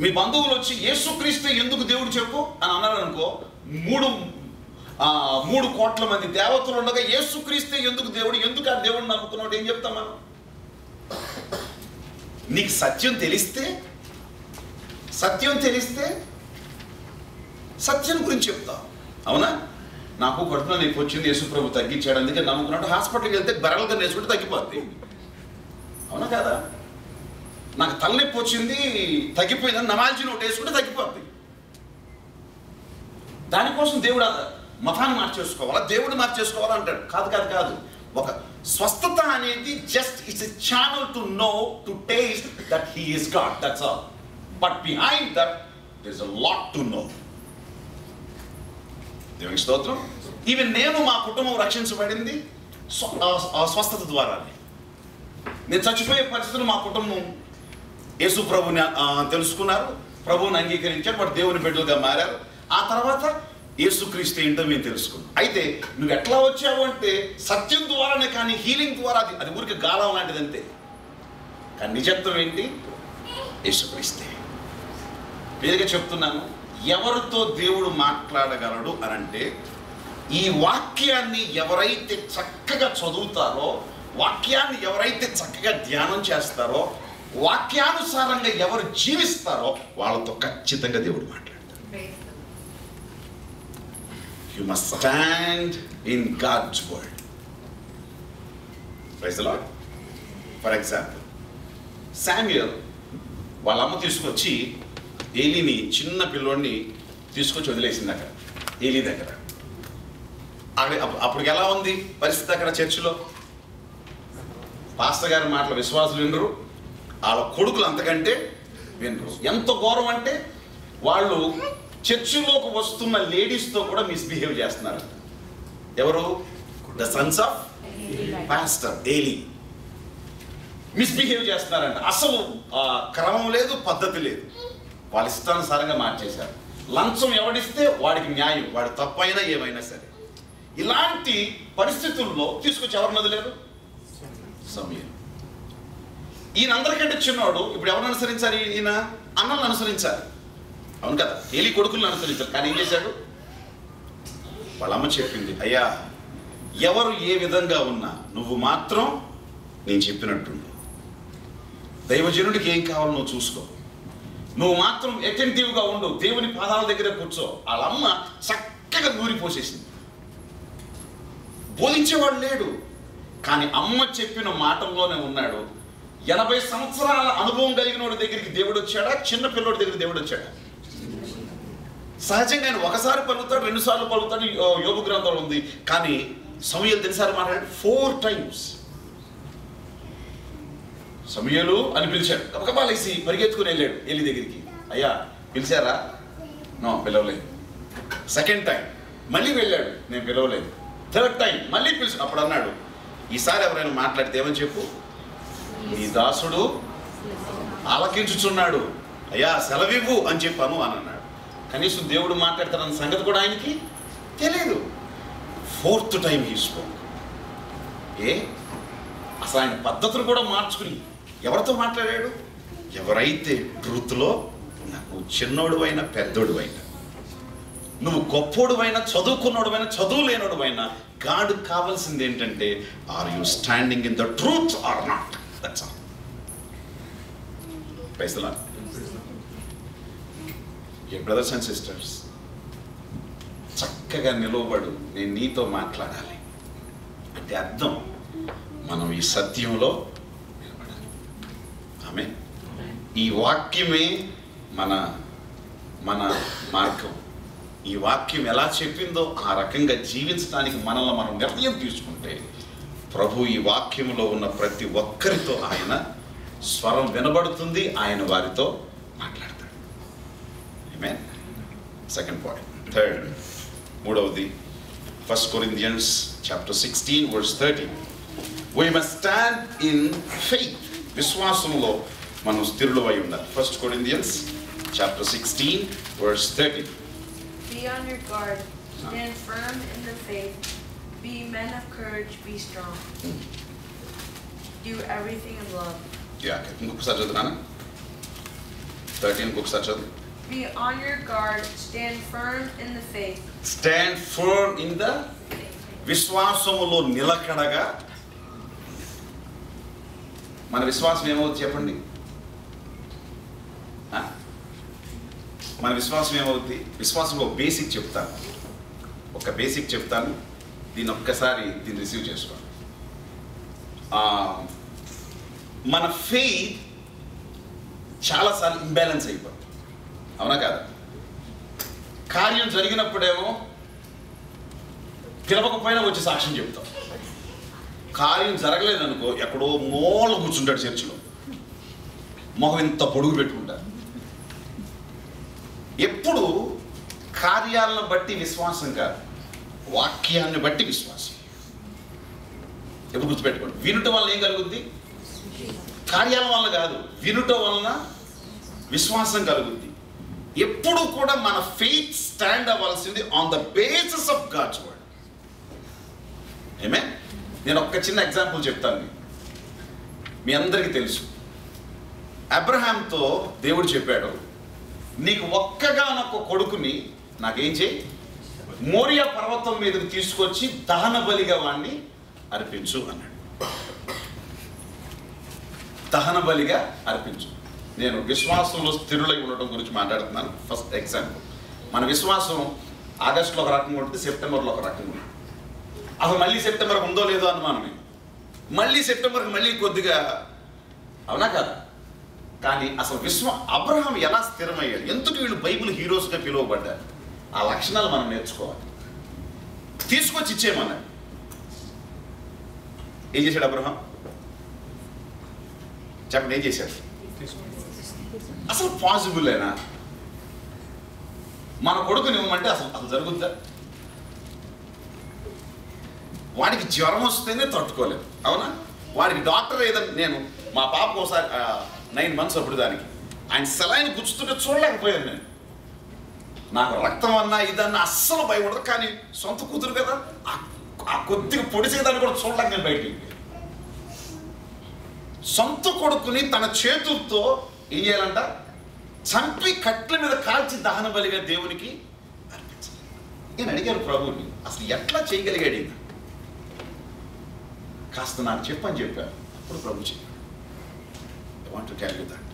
మీ బంధువులు వచ్చి యేసుక్రీస్తు ఎందుకు దేవుడు చెప్పు అని అన్నారు అనుకో, 3 కోట్ల మంది దేవతలు ఉండగా యేసుక్రీస్తు ఎందుకు దేవుడు, ఎందుకు ఆ దేవుడు నమ్ముకున్నాడు ఏం చెప్తాం మనం? నీకు సత్యం తెలిస్తే సత్యం గురించి చెప్తా. అవునా? నాకు కడుపులో నీకు వచ్చింది, యేసు ప్రభు తగ్గించాడు, అందుకే నమ్ముకున్నాడు. హాస్పిటల్కి వెళ్తే బెరలుగా నేర్చుకుంటే తగ్గిపోద్ది. అవునా కదా? నాకు తలనొప్పి వచ్చింది తగ్గిపోయిందని నమాల్చి నోటు వేసుకుంటే తగ్గిపోద్ది. దానికోసం దేవుడు మతాన్ని మార్చేసుకోవాలా, దేవుడు మార్చేసుకోవాలా అంటాడు. కాదు. ఒక స్వస్థత అనేది just it's a channel to know, to taste that he is God, that's all. But behind that there is a lot to know. దేవునికి స్తోత్రం. ఈవెన్ నేను, మా కుటుంబం రక్షించబడింది స్వస్థత ద్వారానే. నేను చచ్చిపోయే పరిస్థితులు మా కుటుంబం యేసు ప్రభుని తెలుసుకున్నారు, ప్రభువుని అంగీకరించారు, బట్ దేవుని బిడ్డలుగా మారారు. ఆ తర్వాత యేసుక్రీస్తు ఏంటో మేము తెలుసుకున్నాం. అయితే నువ్వు ఎట్లా వచ్చావు అంటే సత్యం ద్వారానే, కానీ హీలింగ్ ద్వారా అది ఊరికి గాలం లాంటిది అంతే. కానీ నిజత్వం ఏంటి? యేసుక్రీస్తే. వేదిక చెప్తున్నాను, ఎవరితో దేవుడు మాట్లాడగలడు అని అంటే, ఈ వాక్యాన్ని ఎవరైతే చక్కగా చదువుతారో, వాక్యాన్ని ఎవరైతే చక్కగా ధ్యానం చేస్తారో, వాక్యానుసారంగా ఎవరు జీవిస్తారో వాళ్ళతో ఖచ్చితంగా దేవుడు మాట్లాడతాడు. You must stand in God's word. Praise the Lord. For example, Samuel వాళ్ళ అమ్మ తీసుకొచ్చి ఏలీని, చిన్న పిల్లోడిని తీసుకొచ్చి వదిలేసింది అక్కడ ఏలీ దగ్గర. అప్పటికి ఎలా ఉంది పరిస్థితి అక్కడ చర్చిలో? పాస్టర్ గారి మాటలు విశ్వాసులు వినరు, వాళ్ళ కొడుకులు అంతకంటే వినరు. ఎంత ఘోరం అంటే వాళ్ళు చర్చిలోకి వస్తున్న లేడీస్తో కూడా మిస్బిహేవ్ చేస్తున్నారు. ఎవరు? The Sons of pastor Eli misbehave చేస్తున్నారంట. అసలు క్రమం లేదు, పద్ధతి లేదు. వాళ్ళ ఇష్టానుసారంగా మార్చేశారు. లంచం ఎవడిస్తే వాడికి న్యాయం, వాడి తప్పైనా ఏమైనా సరే. ఇలాంటి పరిస్థితుల్లో తీసుకొచ్చి ఎవరిని వదిలేరు? సమూయేలు. ఈయన అందరికంటే చిన్నవాడు. ఇప్పుడు ఎవరిని అనుసరించాలి? ఈయన అన్నలను అనుసరించాలి. అవును కదా? ఏలీ కొడుకులను అనుసరించాలి. కానీ ఏం చేశాడు? వాళ్ళమ్మ చెప్పింది, అయ్యా ఎవరు ఏ విధంగా ఉన్నా నువ్వు మాత్రం నేను చెప్పినట్టుండు. దైవజనుడికి ఏం కావాలో నువ్వు చూసుకో, నువ్వు మాత్రం అటెంటివ్గా ఉండు, దేవుని పాదాల దగ్గర కూర్చో. వాళ్ళమ్మ చక్కగా నూరిపోసేసింది. బోధించేవాడు లేడు, కానీ అమ్మ చెప్పిన మాటల్లోనే ఉన్నాడు. 80 సంవత్సరాల అనుభవం కలిగిన వాడి దగ్గరికి దేవుడు వచ్చాడా? చిన్న పిల్లోడి దగ్గరికి దేవుడు వచ్చాడా? సహజంగా ఆయన ఒకసారి పలుకుతాడు, 2 సార్లు పలుకుతాడు. యోబు గ్రంథంలో ఉంది. కానీ సమూయేలు తెలిసారు మాట్లాడాడు 4 times. సమూయేలు అని పిలిచాడు. కబకబాలేసి పరిగెత్తుకుని వెళ్ళాడు ఏలీ దగ్గరికి. అయ్యా పిలిచారా? నో, పిలవలేదు. సెకండ్ టైం మళ్ళీ వెళ్ళాడు, నేను పిలవలేదు. థర్డ్ టైం మళ్ళీ పిలిచి, అప్పుడు అన్నాడు, ఈసారి ఎవరైనా మాట్లాడితే ఏమని చెప్పు, నీ దాసుడు ఆలకించుచున్నాడు, అయ్యా సెలవివ్వు అని చెప్పాను అని అన్నాడు. కనీసం దేవుడు మాట్లాడతాడన్న సంగతి కూడా ఆయనకి తెలియదు. 4th time he spoke. అసలు ఆయన పద్ధతులు కూడా మార్చుకుని ఎవరితో మాట్లాడాడు? ఎవరైతే ట్రూత్లో నువ్వు చిన్నోడు అయినా పెద్దోడు అయినా, నువ్వు గొప్పోడు అయినా చదువుకున్నోడు అయినా చదువు లేనోడు అయినా, గాడ్ కావాల్సింది ఏంటంటే, are you standing in the truth or not? That's all. Praise the Lord. Brothers and sisters, చక్కగా నిలవబడు, నేను నీతో మాట్లాడాలి అంటే అర్థం మనం ఈ సత్యంలో నిలబడాలి. ఆమె ఈ వాక్యమే మన మన మార్గం. ఈ వాక్యం ఎలా చెప్పిందో ఆ రకంగా జీవించడానికి మనల్ని మనం నిర్ణయం తీసుకుంటే, ప్రభు ఈ వాక్యంలో ఉన్న ప్రతి ఒక్కరితో ఆయన స్వరం వినబడుతుంది, ఆయన వారితో మాట్లాడతాడు. ఆమేన్. Second point. థర్డ్, మూడవది 1 Corinthians chapter 16 verse 30. We must stand in faith. విశ్వాసంలో మనం స్థిరులమై ఉండాలి. 1 Corinthians chapter 16 verse 30. Be on your guard, stand firm in the faith, be men of courage, be strong. Do everything in love. ఇంకొకసారి చదువునా? 13 ఇంకొకసారి చదువు. Be on your guard, stand firm in the faith. Stand firm in the విశ్వాసములో నిలకడగా. మన విశ్వాసం ఏమవుతుంది చెప్పండి? మన విశ్వాసం ఏమవుతుంది? విశ్వాసం ఒక బేసిక్ చెప్తాను, దీన్ని ఒక్కసారి రిసీవ్ చేసుకోండి. మన ఫెయిత్ చాలాసార్లు ఇంబ్యాలెన్స్ అయిపోతుంది, అవునా కాదా? కార్యం జరిగినప్పుడేమో పిలవకపోయినా వచ్చి సాక్ష్యం చెప్తాం. కార్యం జరగలేదనుకో ఎక్కడో మూల కూర్చుంటాడు చర్చిలో, మొహం ఇంత పొడుగు పెట్టుకుంటారు. ఎప్పుడు కార్యాలను బట్టి విశ్వాసం కాదు, వాక్యాన్ని బట్టి విశ్వాసం. ఎప్పుడు గుర్తుపెట్టుకోండి, వినుట వల్ల ఏం కలుగుద్ది? కార్యాల వల్ల కాదు, వినుట వలన విశ్వాసం కలుగుద్ది. ఎప్పుడు కూడా మన ఫెయిత్ స్టాండ్ అవ్వాల్సింది on the basis of God's word. ఆమేన్. నేను ఒక్క చిన్న ఎగ్జాంపుల్ చెప్తాను. మీ అందరికీ తెలుసు, అబ్రహాంతో దేవుడు చెప్పాడు, నీకు ఒక్కగానొక్క కొడుకుని నాకేం చేయి, మోరియా పర్వతం మీదకి తీసుకొచ్చి దహన బలిగా వాణ్ణి అర్పించు అన్నాడు. దహన బలిగా అర్పించు. నేను విశ్వాసంలో స్థిరులై ఉండటం గురించి మాట్లాడుతున్నాను. ఫస్ట్ ఎగ్జాంపుల్, మన విశ్వాసం ఆగస్టులో ఒక రకంగా ఉంటుంది, సెప్టెంబర్లో ఒక రకంగా ఉంటుంది. అసలు మళ్ళీ సెప్టెంబర్ ఉందో లేదో అనుమానమే, మళ్ళీ సెప్టెంబర్కి మళ్ళీ కొద్దిగా, అవునా కదా? కానీ అసలు అబ్రహాం ఎలా స్థిరమయ్యాడు? ఎందుకు వీళ్ళు బైబిల్ హీరోస్గా పిలువబడ్డారు? ఆ లక్షణాలు మనం నేర్చుకోవాలి. తీసుకొచ్చి ఇచ్చేయమన్నాడు. ఏం చేశాడు అబ్రహాం? చెప్పండి, ఏం చేశాడు? అసలు పాసిబుల్లేనా? మన కొడుకుని ఇవ్వమంటే అసలు జరుగుద్దా? వాడికి జ్వరం వస్తేనే తట్టుకోలేదు, అవునా? వాడికి డాక్టర్ ఏదన్నా, నేను మా పాపకు ఒకసారి 9 months అప్పుడు దానికి ఆయన సెలైన్ గుచ్చుతుంటే చూడలేకపోయాను. నేను నాకు రక్తం అన్నా ఇదన్నా అస్సలు భయపడదు, కానీ సొంత కూతురు కదా, ఆ కొద్దిగా పొడిసేదాన్ని కూడా చూడలేక నేను బయటికి. సొంత కొడుకుని తన చేతులతో ఏం చేయాలంట? చంపి కట్ల మీద కాల్చి దహన బలిగా దేవునికి అర్పించాలి. నేను అడిగాను ప్రభువుని, అసలు ఎట్లా చేయగలిగాడు ఈయన? కాస్త నాకు చెప్పని చెప్పాను. అప్పుడు ప్రభు చెప్పాడు, I want to tell you that.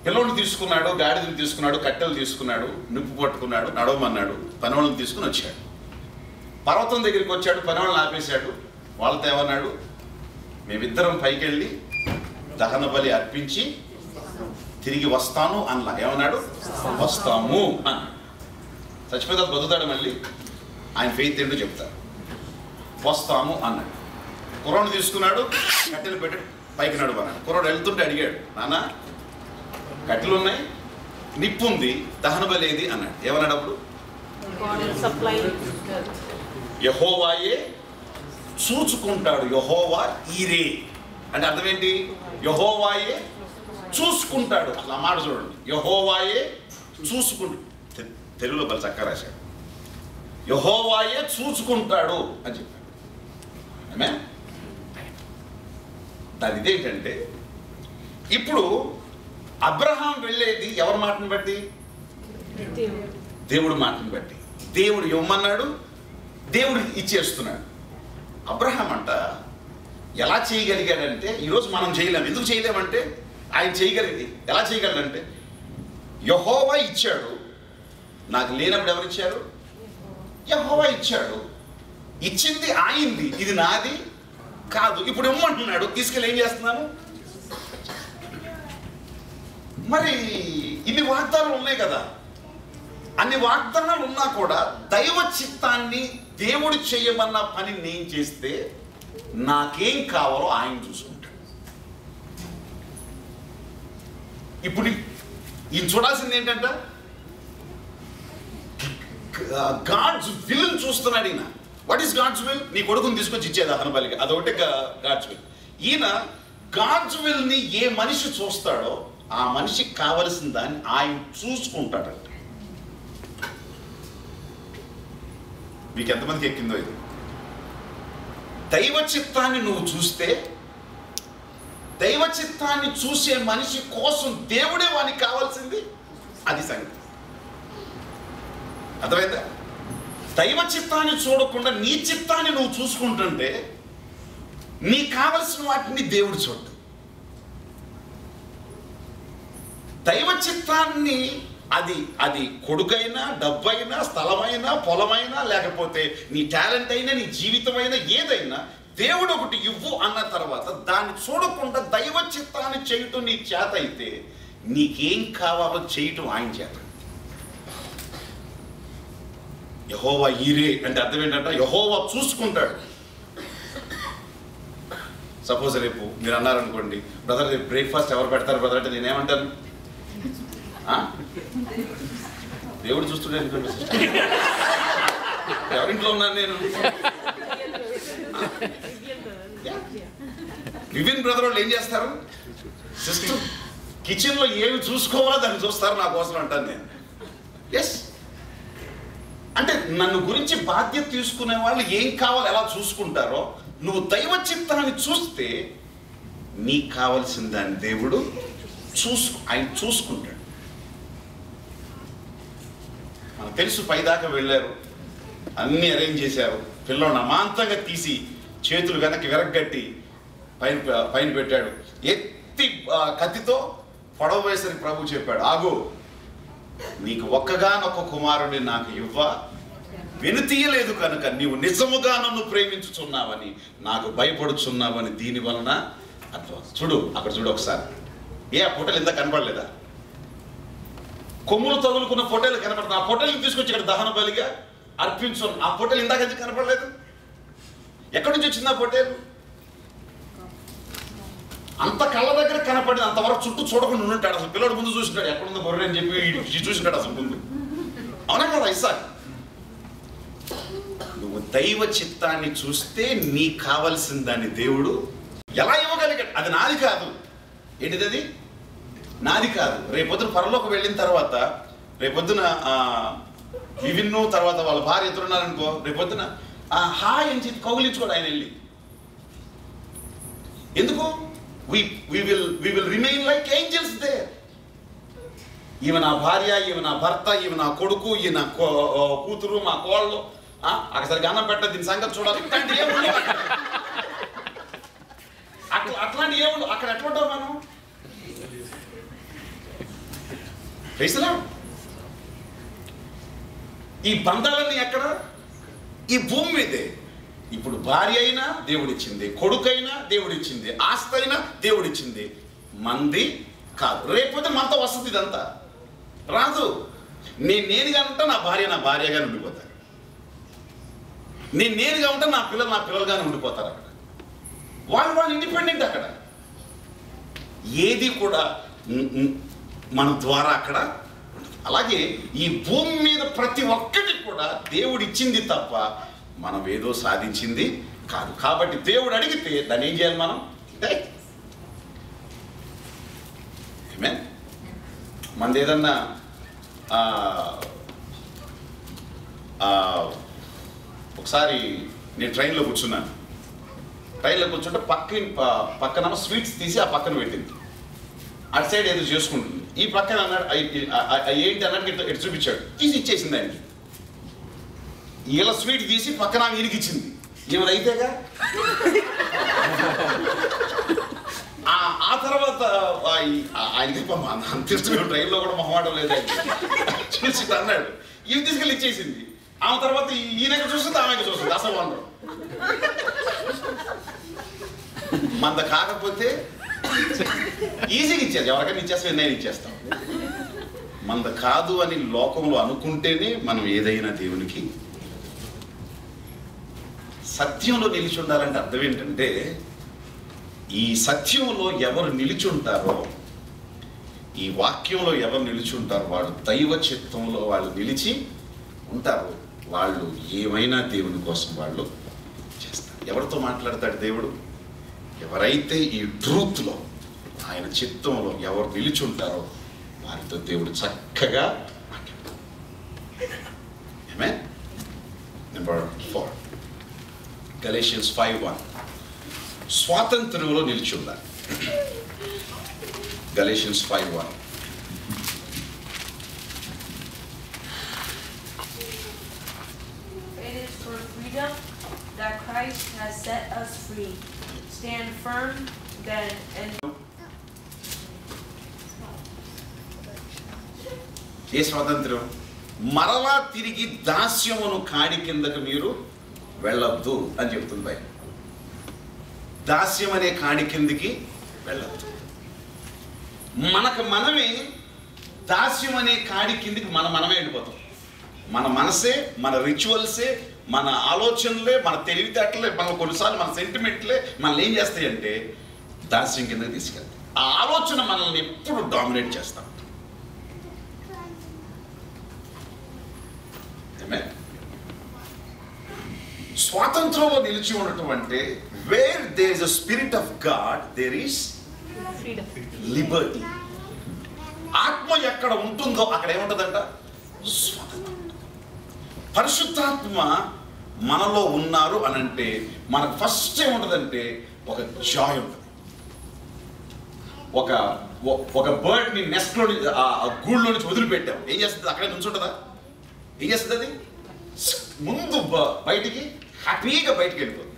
పిల్లోని తీసుకున్నాడు, గాడిదని తీసుకున్నాడు, కట్టెలు తీసుకున్నాడు, నిప్పు పట్టుకున్నాడు, నడవమన్నాడు, పనివాళ్ళని తీసుకుని వచ్చాడు. పర్వతం దగ్గరికి వచ్చాడు, పనివాళ్ళని ఆపేశాడు. వాళ్ళతో ఏమన్నాడు? మేమిద్దరం పైకి వెళ్ళి దహన బలి అర్పించి తిరిగి వస్తాను అన్నా. ఏమన్నాడు? వస్తాము అన్నాడు. చచ్చిపోతే బతుకుతాడు మళ్ళీ, ఆయన ఫెయిత్ ఏంటో చెప్తారు. వస్తాము అన్నాడు. కుర్రాడు తీసుకున్నాడు, కట్టెలు పెట్టి పైకి నడువన్నాడు. కుర్రాడు వెళ్తుంటే అడిగాడు, నాన్న కట్టెలు ఉన్నాయి, నిప్పు ఉంది, దహన బలి ఏది అన్నాడు. ఏమన్నాడు అప్పుడు? యెహోవాయే చూసుకుంటాడు. యెహోవా ఈరే అంటే అర్థం ఏంటి? యెహోవాయే చూసుకుంటాడు. అసలు ఆ మాట చూడండి, యెహోవాయే చూసుకుంటాడు. తెలుగులో బలి చక్కగా రాశాడు, యెహోవాయే చూసుకుంటాడు అని చెప్పాడు. ఆమేన్. దాని ఇదేంటంటే, ఇప్పుడు అబ్రహాం వెళ్ళేది ఎవరి మాటను బట్టి? దేవుడు మాటను బట్టి. దేవుడు ఇవ్వమన్నాడు, దేవుడు ఇచ్చేస్తున్నాడు. అబ్రహాం అంట ఎలా చేయగలిగాడంటే, ఈరోజు మనం చేయలేము. ఎందుకు చేయలేమంటే, ఆయన చేయగలిగింది. ఎలా చేయగలడంటే, యెహోవా ఇచ్చాడు, నాకు లేనప్పుడు ఎవరు ఇచ్చారు? యెహోవా ఇచ్చాడు. ఇచ్చింది ఆయనది, ఇది నాది కాదు. ఇప్పుడు ఇమ్మంటున్నాడు, తీసుకెళ్ళి ఏం చేస్తున్నాను? మరి ఇన్ని వాగ్దానాలు ఉన్నాయి కదా, అన్ని వాగ్దానాలు ఉన్నా కూడా దైవ చిత్తాన్ని దేవుడు చేయమన్న పని నేను చేస్తే నాకేం కావాలో ఆయన చూసుకుంటాడు. ఇప్పుడు ఈయన చూడాల్సింది ఏంటంట, గాడ్స్ విల్ చూస్తున్నాడు ఈయన. What is God's will? నీ కొడుకుని తీసుకొచ్చి ఇచ్చేది దహన బలికి, అదొకటి గాడ్స్ విల్. ఈయన గాడ్స్ విల్ ని ఏ మనిషి చూస్తాడో ఆ మనిషికి కావలసిన దాన్ని ఆయన చూసుకుంటాడంట. మీకు ఎంతమందికి ఎక్కిందో ఇది? దైవ చిత్తాన్ని నువ్వు చూస్తే, దైవ చిత్తాన్ని చూసే మనిషి కోసం దేవుడే వానికి కావాల్సింది, అది సంగతి. అర్థమైందా? దైవ చిత్తాన్ని చూడకుండా నీ చిత్తాన్ని నువ్వు చూసుకుంటుంటే నీకు కావలసిన వాటిని దేవుడు చూడు. దైవ చిత్తాన్ని అది కొడుకైనా, డబ్బైనా, స్థలమైనా, పొలమైనా, లేకపోతే నీ టాలెంట్ అయినా, నీ జీవితమైనా, ఏదైనా దేవుడు ఒకటి ఇవ్వు అన్న తర్వాత దాన్ని చూడకుండా దైవ చిత్తాన్ని చేయటం నీ చేత అయితే నీకేం కావాలో చేయటం ఆయన చేత. యెహోవా ఈరే అంటే అర్థం ఏంటంటే యెహోవా చూసుకుంటాడు. సపోజ్ రేపు మీరు అన్నారనుకోండి, బ్రదర్ రేపు బ్రేక్ఫాస్ట్ ఎవరు పెడతారు బ్రదర్ అంటే నేనేమంటాను, దేవుడు చూస్తుండే అనుకోండి, ఎవరింట్లో ఉన్నాను నేను. వివిన్ బ్రదర్ వాళ్ళు ఏం చేస్తారు, సిస్టర్ కిచెన్ లో ఏమి చూసుకోవాలో దాన్ని చూస్తారు నా కోసం అంటాను నేను. ఎస్, అంటే నన్ను గురించి బాధ్యత తీసుకునే వాళ్ళు ఏం కావాలో ఎలా చూసుకుంటారో నువ్వు దైవ చిత్తాన్ని చూస్తే నీకు కావలసిన దాన్ని దేవుడు ఆయన చూసుకుంటాడు. మనకు తెలుసు, పైదాకా వెళ్ళారు, అన్ని అరేంజ్ చేశారు, పిల్లోని అమాంతంగా తీసి చేతులు వెనక్కి విరగ్గట్టి పైన పెట్టాడు. ఎత్తి కత్తితో పొడవ వేసరికి ప్రభు చెప్పాడు, ఆగు, నీకు ఒక్కగానొక్క కుమారుడిని నాకు ఇవ్వ వెనుతీయలేదు కనుక నీవు నిజముగా నన్ను ప్రేమించుచున్నావని, నాకు భయపడుచున్నావని దీని వలన అర్థం. చూడు అక్కడ చూడు ఒకసారి, ఆ ఫోటోలు ఇంత కనపడలేదా? కొమ్ములు తగులుకున్న ఫోటోలు కనపడుతుంది. ఆ ఫోటోలు తీసుకొచ్చి ఇక్కడ దహన బలిగా అర్పించు. ఆ ఫోటోలు ఇందాక ఎందుకు కనపడలేదు? ఎక్కడి నుంచి వచ్చింది ఆ ఫోటోలు? అంత కళ్ళ దగ్గర కనపడింది, అంతవరకు చుట్టూ చూడకుండా ఉండుంటాడు. అసలు పిల్లడు ముందు చూసినాడు, ఎక్కడుందో గొర్రె అని చెప్పి చూసినాడు అసలు ముందు. అవునా కదా ఇస్సాకు? నువ్వు దైవ చిత్తాన్ని చూస్తే నీకు కావలసిన దాన్ని దేవుడు ఎలా ఇవ్వగలిగాడు. అది నాది కాదు. ఏంటిది? అది నాది కాదు. రేపొద్దున పరలోకి వెళ్ళిన తర్వాత, రేపొద్దున వివిన్ను తర్వాత వాళ్ళ భార్య ఎదురున్నారనుకో, రేపొద్దున హాయ్ అని చెప్పి కౌగిలించుకోడు ఆయన వెళ్ళి. ఎందుకు? we will remain like angels there. ఈమె నా భార్య, ఈమె నా భర్త, ఈమె నా కొడుకు, ఈయన కూతురు, మా కోళ్ళు, అక్కడికి అన్నం పెట్ట, దీని సంగతి చూడాలి. ఇట్లాంటి ఏముండవు అట్లాంటి ఏముండవు అక్కడ. ఎట్లుంటావు మనం? ఈ బంధాలన్నీ ఎక్కడ? ఈ భూమి మీదే. ఇప్పుడు భార్య అయినా దేవుడిచ్చింది, కొడుకైనా దేవుడిచ్చింది, ఆస్తి అయినా దేవుడిచ్చింది, మంది కాదు. రేకపోతే మనతో వస్తుంది ఇదంతా రాదు. నేనుగా ఉంటా, నా భార్యగానే ఉండిపోతాను. నేనుగా ఉంటా, నా పిల్లలుగానే ఉండిపోతారు. అక్కడ వాళ్ళు ఇండిపెండెంట్. అక్కడ ఏది కూడా మన ద్వారా అక్కడ. అలాగే ఈ భూమి మీద ప్రతి ఒక్కటి కూడా దేవుడు ఇచ్చింది తప్ప మనం ఏదో సాధించింది కాదు. కాబట్టి దేవుడు అడిగితే దాన్ని ఏం చేయాలి మనం? మనది ఏదన్నా ఒకసారి నేను ట్రైన్లో కూర్చున్నాను. ట్రైన్లో కూర్చుంటే పక్కన స్వీట్స్ తీసి ఆ పక్కన పెట్టింది. అటు సైడ్ ఏదో చేసుకుంటుంది. ఈ పక్కన అన్నాడు ఏంటి అన్నట్టు ఇటు చూపించాడు, తీసి ఇచ్చేసింది ఆయనకి. ఇలా స్వీట్ తీసి పక్కన ఈయనకి ఇచ్చింది. ఏమైతేగా ఆ తర్వాత ఆయనకి అంత ఇష్టమే, ట్రైన్లో కూడా మొహమాటం లేదు. చూసి అన్నాడు, ఇవి తీసుకెళ్ళి ఇచ్చేసింది. ఆమె తర్వాత ఈయనకి చూస్తుంది, ఆమెకి చూస్తుంది. అసలు వండరు మంద కాకపోతే ఈజీగా ఇచ్చేది. ఎవరికైనా ఇచ్చేస్తే నేను ఇచ్చేస్తాం. మంద కాదు అని లోకంలో అనుకుంటేనే మనం ఏదైనా దేవునికి. సత్యంలో నిలిచి ఉండాలంటే అర్థం ఏంటంటే, ఈ సత్యంలో ఎవరు నిలిచి ఉంటారో ఈ వాక్యంలో ఎవరు నిలిచి ఉంటారు, వాళ్ళు దైవ చిత్తంలో వాళ్ళు నిలిచి ఉంటారు, వాళ్ళు ఏమైనా దేవుని కోసం వాళ్ళు చేస్తారు. ఎవరితో మాట్లాడతాడు దేవుడు? ఎవరైతే ఈ ట్రూత్లో ఆయన చిత్తంలో ఎవరు నిలిచి ఉంటారో వారితో దేవుడు చక్కగా మాట్లాడతాడు. ఆమేన్. నెంబర్ 4 గలేషియన్స్ 5:1 స్వాతంత్ర్యంలో నిలిచి ఉండాలి. Galatians 5:1 It is for freedom that Christ has set us free. Stand firm then and ఏ స్వాతంత్ర్యం? మరలా తిరిగి దాస్యమును కాడి కిందకు మీరు వెళ్ళొద్దు అని చెప్తుంది బైబిల్. దాస్యం అనే కాడి కిందికి వెళ్ళొద్దు. మనకు మనమే దాస్యం అనే కాడి కిందికి మనమే వెళ్ళిపోతాం. మన మనసే, మన రిచువల్సే, మన ఆలోచనలే, మన తెలివితేటలే, మన కొన్నిసార్లు మన సెంటిమెంట్లే మనల్ని ఏం చేస్తాయంటే దాస్యం కిందకి తీసుకెళ్తాయి. ఆ ఆలోచన మనల్ని ఎప్పుడు డామినేట్ చేస్తాం. స్వాతంత్రంలో నిలిచి ఉండటం అంటే where there is a spirit of God there is liberty. ఆత్మ ఎక్కడ ఉంటుందో అక్కడ ఏముంటుందంట? స్వాతంత్రం. పరిశుద్ధాత్మ మనలో ఉన్నారు అని అంటే మనకు ఫస్ట్ ఏముంటుందంటే ఒక జాయ్ ఉంటుంది. ఒక బర్డ్ ని నెస్ట్ లో గూళ్ళలో నుంచి వదిలిపెట్టాం, ఏం చేస్తుంది? అక్కడే నుంచుంటుందా? ఏం చేస్తుంది? అది ముందు బయటికి హ్యాపీగా బయటికి వెళ్ళిపోతుంది.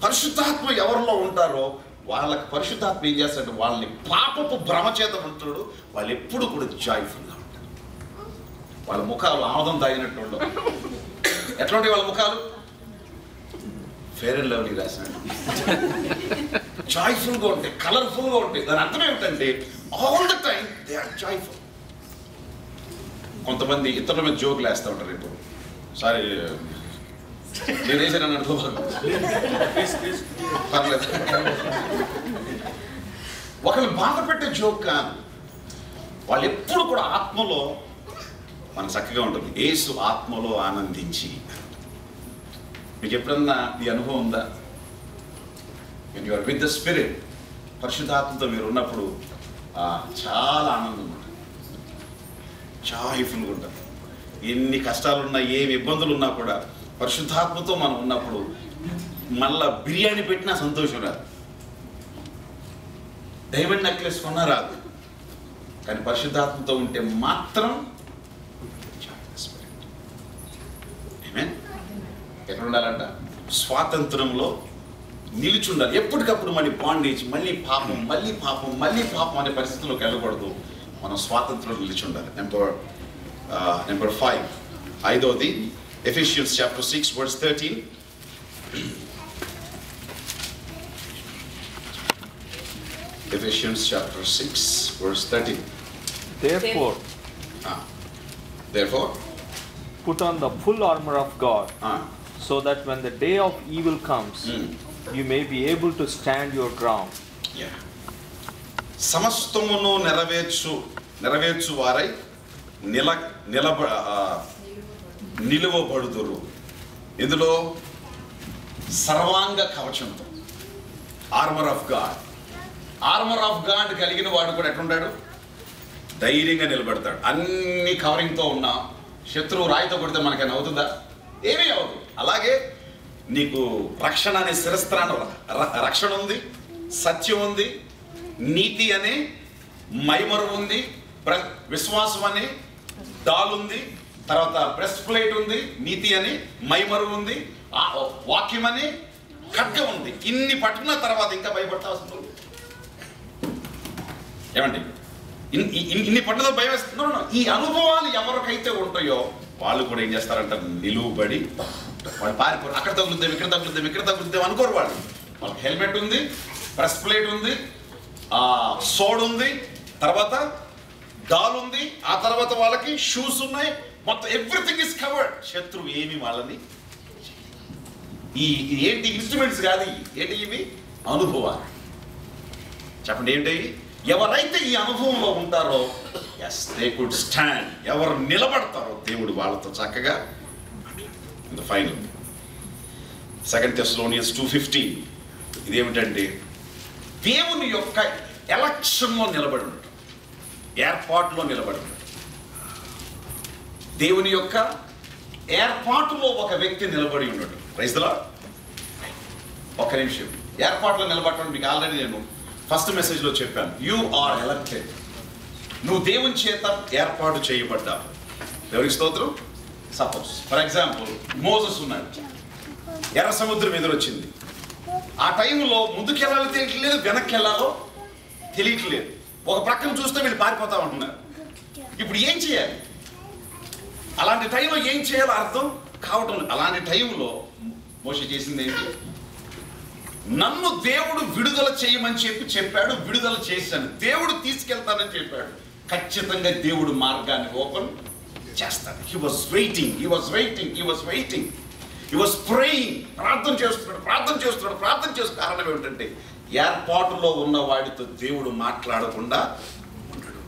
పరిశుద్ధాత్మ ఎవరిలో ఉంటారో వాళ్ళకి పరిశుద్ధాత్మ ఏం చేస్తాడు? వాళ్ళని పాపపు భ్రమ చేత ఉంటాడు. వాళ్ళు ఎప్పుడు కూడా జాయ్ఫుల్గా ఉంటారు. వాళ్ళ ముఖాలు ఆమదం తాగినట్టు ఉండవు. ఎట్లా ఉంటాయి వాళ్ళ ముఖాలు? ఫెయిర్ అండ్ లవ్లీ రాసినట్టు జాయ్ఫుల్గా ఉంటాయి, కలర్ఫుల్గా ఉంటాయి. దాని అర్థం ఏమిటంటే all the time they are joyful. కొంతమంది ఇతరుల మీద జోకులు వేస్తూ ఉంటారు. ఇప్పుడు సారీ నేను వేసానని అనుకోవాలి, పర్లేదు. ఒకరిని బాధ పెట్టే జోక్ కాదు. వాళ్ళు ఎప్పుడు కూడా ఆత్మలో మన చక్కగా ఉంటుంది. యేసు ఆత్మలో ఆనందించి. మీకు ఎప్పుడన్నా ఈ అనుభవం ఉందా? when you are with the spirit, పరిశుద్ధాత్మతో మీరు ఉన్నప్పుడు చాలా ఆనందం ఉంటుంది, జాయ్ఫుల్గా ఉంటుంది. ఎన్ని కష్టాలున్నా, ఏమి ఇబ్బందులు ఉన్నా కూడా పరిశుద్ధాత్మతో మనం ఉన్నప్పుడు మళ్ళా బిర్యానీ పెట్టినా సంతోషం రాదు, డైమండ్ నెక్లెస్ కొన్నా రాదు. కానీ పరిశుద్ధాత్మతో ఉంటే మాత్రం ఎక్కడ ఉండాలంట? స్వాతంత్రంలో నిలిచి ఉండాలి. ఎప్పటికప్పుడు మళ్ళీ బాండేజ్, మళ్ళీ పాపం, మళ్ళీ పాపం, మళ్ళీ పాపం అనే పరిస్థితుల్లోకి వెళ్ళకూడదు. మనం స్వాతంత్రంలో నిలిచి ఉండాలి. నెంబర్ 5 ఐదవది Ephesians chapter 6 verse 13. Ephesians chapter 6 verse 13. Therefore, put on the full armor of God, so that when the day of evil comes, you may be able to stand your ground. Yeah. సమస్తమును నెరవేర్చు వారై నిలువబడుదురు. ఇందులో సర్వాంగ కవచంతో, armour of God. Armour of God కలిగిన వాడు కూడా ఎట్లుంటాడు? ధైర్యంగా నిలబడతాడు. అన్ని కవరింగ్తో ఉన్నా శత్రువు రాయితో కొడితే మనకైనా అవుతుందా? ఏమీ అవ్వదు. అలాగే నీకు రక్షణ అనే శిరస్త్రాన్ని రక్షణ ఉంది, సత్యం ఉంది, నీతి అనే మైమరు ఉంది, విశ్వాసం అనే డాల్ ఉంది, తర్వాత బ్రెస్ట్ ప్లేట్ ఉంది, నీతి అని మైమరు ఉంది, వాక్యం అని ఖడ్గం ఉంది. ఇన్ని పట్టుకున్న తర్వాత ఇంకా భయపడతాల్సిన ఏమండి? ఇన్ని పట్టుదల భయం వేస్తున్నా. ఈ అనుభవాలు ఎవరికైతే ఉంటాయో వాళ్ళు కూడా ఏం చేస్తారంట? నిలువబడి వాళ్ళు పారిపోరు. అక్కడ తగులుద్దాం, ఇక్కడ తగులుద్దాం, ఇక్కడ తగులుద్దాం అనుకోరు. వాళ్ళకి హెల్మెట్ ఉంది, బ్రెస్ట్ ప్లేట్ ఉంది, సోడ్ ఉంది, తర్వాత డాల్ ఉంది, ఆ తర్వాత వాళ్ళకి షూస్ ఉన్నాయి. మొత్తం ఎవ్రీథింగ్ ఇస్ కవర్డ్. శత్రువు ఏమి వాళ్ళని ఏంటి? ఇన్స్ట్రుమెంట్స్ కాదు, ఏంటి ఇవి? అనుభవాలు. చెప్పండి ఏంటి? ఎవరైతే ఈ అనుభవంలో ఉంటారో ఎస్ దే కుడ్ స్టాండ్, ఎవరు నిలబడతారో దేవుడు వాళ్ళతో చక్కగా ఫైనల్ 2 Thessalonians 2:15 ఇదేమిటంటే దేవుని యొక్క ఎలక్షన్లో నిలబడి ఉండటం, ఏర్పాటులో నిలబడి ఉండటం. దేవుని యొక్క ఏర్పాటులో ఒక వ్యక్తి నిలబడి ఉండటం. Praise the Lord. ఒక్క నిమిషం, ఏర్పాటులో నిలబడటం మీకు ఆల్రెడీ నేను ఫస్ట్ మెసేజ్లో చెప్పాను. You are elected. నువ్వు దేవుని చేత ఏర్పాటు చేయబడ్డావు. దేవునికి స్తోత్రం. సపోజ్ ఫర్ ఎగ్జాంపుల్ మోసెస్ ఉన్నాడు, ఎర్ర సముద్రం ఎదురొచ్చింది. ఆ టైంలో ముందుకెళ్ళాలో తెలియట్లేదు, వెనక్కి వెళ్ళాలో తెలియట్లేదు. ఒక ప్రక్కన చూస్తే వీళ్ళు పారిపోతా ఉంటున్నారు. ఇప్పుడు ఏం చేయాలి? అలాంటి టైంలో ఏం చేయాలో అర్థం కావటం లేదు. అలాంటి టైంలో మోషే చేసింది ఏంటి? నన్ను దేవుడు విడుదల చేయమని చెప్పాడు, విడుదల చేశాను. దేవుడు తీసుకెళ్తానని చెప్పాడు, ఖచ్చితంగా దేవుడు మార్గాన్ని ఓపెన్ చేస్తాడు. He was waiting, he was waiting, he was waiting, he was praying. ప్రార్థన చేస్తున్నాడు. కారణం ఏమిటంటే ఏర్పాటులో ఉన్న వాడితో దేవుడు మాట్లాడకుండా ఉండడు.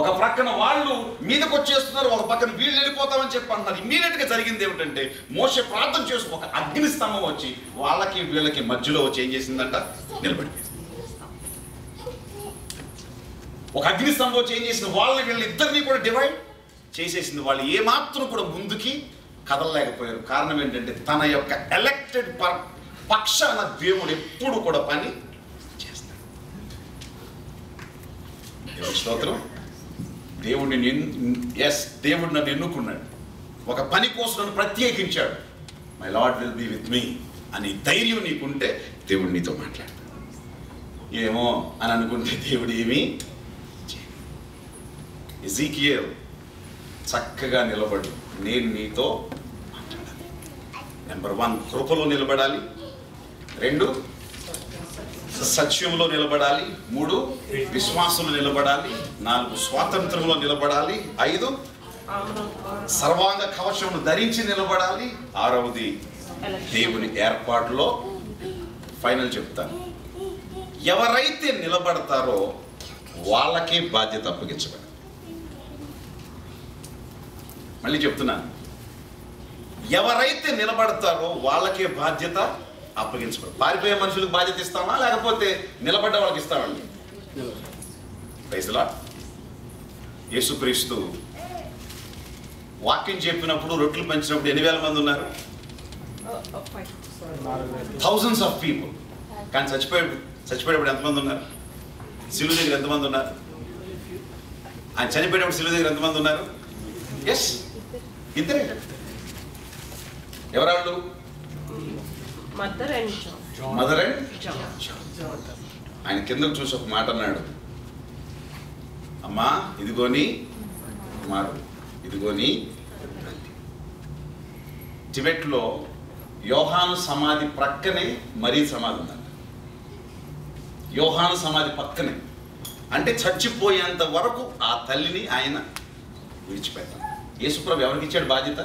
ఒక ప్రక్కన వాళ్ళు మీదకి వచ్చేస్తున్నారు, ఒక పక్కన వీళ్ళు వెళ్ళిపోతామని చెప్పి అంటున్నారు. ఇమీడియట్ గా జరిగింది ఏమిటంటే మోషే ప్రార్థన చేస్తూ ఒక అగ్ని స్తంభం వచ్చి వాళ్ళకి వీళ్ళకి మధ్యలో వచ్చి ఏం చేసిందంట? నిలబడిపోయింది. ఒక అగ్ని స్తంభం వచ్చి ఏం చేసింది? వాళ్ళని వీళ్ళిద్దరినీ కూడా డివైడ్ చేసేసింది. వాళ్ళు ఏమాత్రం కూడా ముందుకి కదలలేకపోయారు. కారణం ఏంటంటే తన యొక్క ఎలక్టెడ్ పక్షాన దేవుడు ఎప్పుడు కూడా పని చేస్తాడు. స్తోత్రం. దేవుడు నన్ను ఎన్నుకున్నాడు, ఒక పని కోసం నన్ను ప్రత్యేకించాడు. My Lord will be with me అని ధైర్యం నీకుంటే దేవుడు నీతో మాట్లాడు. ఏమో అని అనుకుంటే దేవుడు ఏమీ చేయడు. ఎజెకియేల్ చక్కగా నిలబడి నేను నీతో మాట్లాడాలి. నెంబర్ 1 కృపలో నిలబడాలి, 2 సత్యంలో నిలబడాలి, 3 విశ్వాసంలో నిలబడాలి, 4 స్వాతంత్రంలో నిలబడాలి, 5 సర్వాంగ కవచమును ధరించి నిలబడాలి, 6వది దేవుని ఏర్పాటులో. ఫైనల్ చెప్తాను, ఎవరైతే నిలబడతారో వాళ్ళకే బాధ్యత అప్పగించబడాలి. మళ్ళీ చెప్తున్నాను, ఎవరైతే నిలబడతారో వాళ్ళకే బాధ్యత అప్పగించబడు. పారిపోయే మనుషులకు బాధ్యత ఇస్తామా, లేకపోతే నిలబడ్డ వాళ్ళకి ఇస్తామండి? Praise the Lord. యేసుక్రీస్తు వాక్యం చెప్పినప్పుడు, రొట్టెలు పంచినప్పుడు 8,000 మంది ఉన్నారు? Thousands of people. కానీ చచ్చిపోయేటప్పుడు ఎంతమంది ఉన్నారు? శిలువ దగ్గర ఎంతమంది ఉన్నారు? ఆయన చనిపోయేటప్పుడు శిలువ దగ్గర ఎంతమంది ఉన్నారు? ఎస్, ఇద్దరే. ఎవరాళ్ళు? Mother and John. ఆయన కిందకు చూసి ఒక మాట అన్నాడు, అమ్మా ఇదిగోని కుమారుడు, ఇదిగోని. టిబెట్లో యోహాను సమాధి ప్రక్కనే మరీ సమాధి ఉందంట. యోహాను సమాధి పక్కనే, అంటే చచ్చిపోయేంత వరకు ఆ తల్లిని ఆయన విడిచిపెట్టాడు. యేసుప్రభు ఎవరికి ఇచ్చాడు బాధ్యత?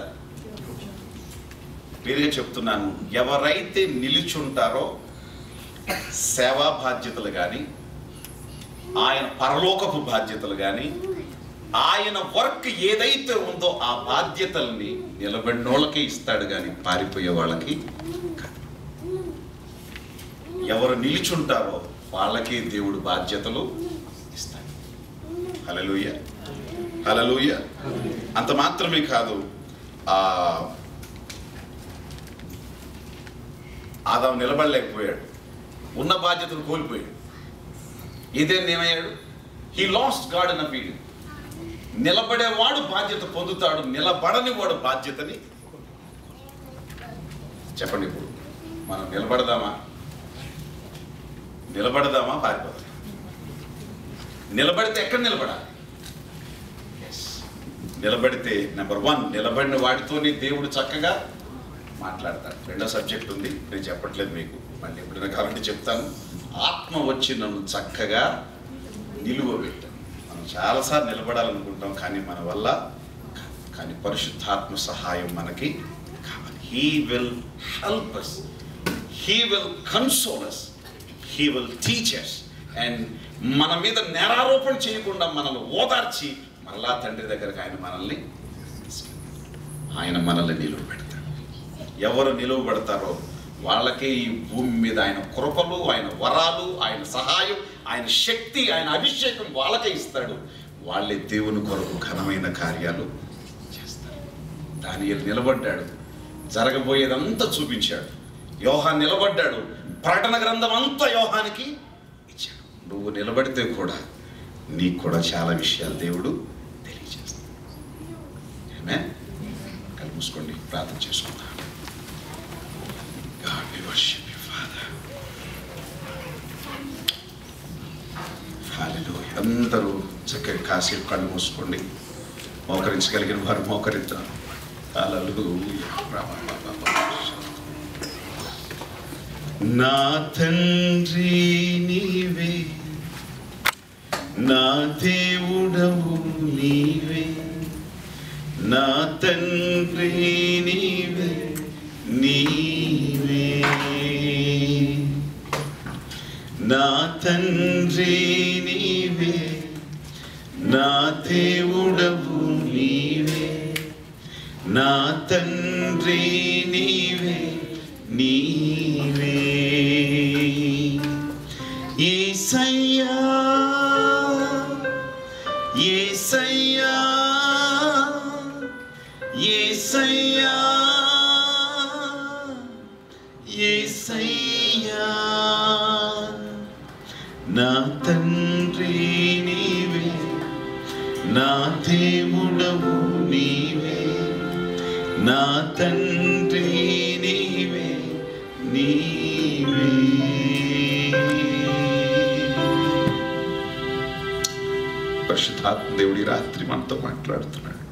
క్లియర్గా చెప్తున్నాను, ఎవరైతే నిలిచుంటారో సేవా బాధ్యతలు కానీ, ఆయన పరలోకపు బాధ్యతలు కానీ, ఆయన వర్క్ ఏదైతే ఉందో ఆ బాధ్యతల్ని నిలబడినోళ్ళకే ఇస్తాడు కానీ పారిపోయే వాళ్ళకి కాదు. ఎవరు నిలిచుంటారో వాళ్ళకే దేవుడు బాధ్యతలు ఇస్తాడు. హల్లెలూయా, హల్లెలూయా. అంత మాత్రమే కాదు, ఆదాము నిలబడలేకపోయాడు, ఉన్న బాధ్యతను కోల్పోయాడు. ఏదేని ఏమయ్యాడు? హీ లాస్ట్ గాడ్ అన్న ఫీలింగ్. నిలబడేవాడు బాధ్యత పొందుతాడు, నిలబడని వాడు బాధ్యతని. చెప్పండి, ఇప్పుడు మనం నిలబడదామా పారిపోదాం? నిలబడితే ఎక్కడ నిలబడాలి? నిలబడితే నెంబర్ 1 నిలబడిన వాడితోనే దేవుడు చక్కగా మాట్లాడతాడు. 2వ సబ్జెక్ట్ ఉంది, నేను చెప్పట్లేదు మీకు, మళ్ళీ ఎప్పుడైనా కావాలంటే చెప్తాను. ఆత్మ వచ్చి నన్ను చక్కగా నిలువబెట్టాను. మనం చాలాసార్లు నిలబడాలనుకుంటాం, కానీ మన వల్ల, కానీ పరిశుద్ధాత్మ సహాయం మనకి కావాలి. He will help us, he will console us, he will teach us, and మన మీద నేరారోపణ చేయకుండా మనల్ని ఓదార్చి మరలా తండ్రి దగ్గరకు ఆయన మనల్ని నిలువబెడతాడు. ఎవరు నిలువబడతారో వాళ్ళకే ఈ భూమి మీద ఆయన కృపలు, ఆయన వరాలు, ఆయన సహాయం, ఆయన శక్తి, ఆయన అభిషేకం వాళ్ళకే ఇస్తాడు. వాళ్ళే దేవుని కొరకు ఘనమైన కార్యాలు చేస్తారు. దానియేలు నిలబడ్డాడు, జరగబోయేదంతా చూపించాడు. యోహాను నిలబడ్డాడు, ప్రకటన గ్రంథం అంతా యోహానికి ఇచ్చాడు. నువ్వు నిలబడితే కూడా నీకు కూడా చాలా విషయాలు దేవుడు తెలియజేస్తాడు. ఆమేన్. కళ్ళు మూసుకోండి, ప్రార్థన చేసుకుందాం. God, we worship you, Father. Hallelujah. అందరూ చక్కగా కాసేపు కళ్ళు మూసుకోండి. మోకరించగలిగిన వారు మోకరిద్దాం. నా తండ్రి నీవే, నా దేవుడవు నీవే, నా తండ్రి నీవే, నీవే నా తండ్రి నీవే, నా దేవుడవు నీవే, నా తండ్రి నీవే, నీవే యేసయ్యా, యేసయ్యా, యేసయ్యా, యేసయ్యా, నా తండ్రి నీవే, నా దేవుడవు నీవే, నా తండ్రి నీవే, నీవే. పరిశుద్ధాత్మ దేవుడి రాత్రి మనతో మాట్లాడుతున్నాడు.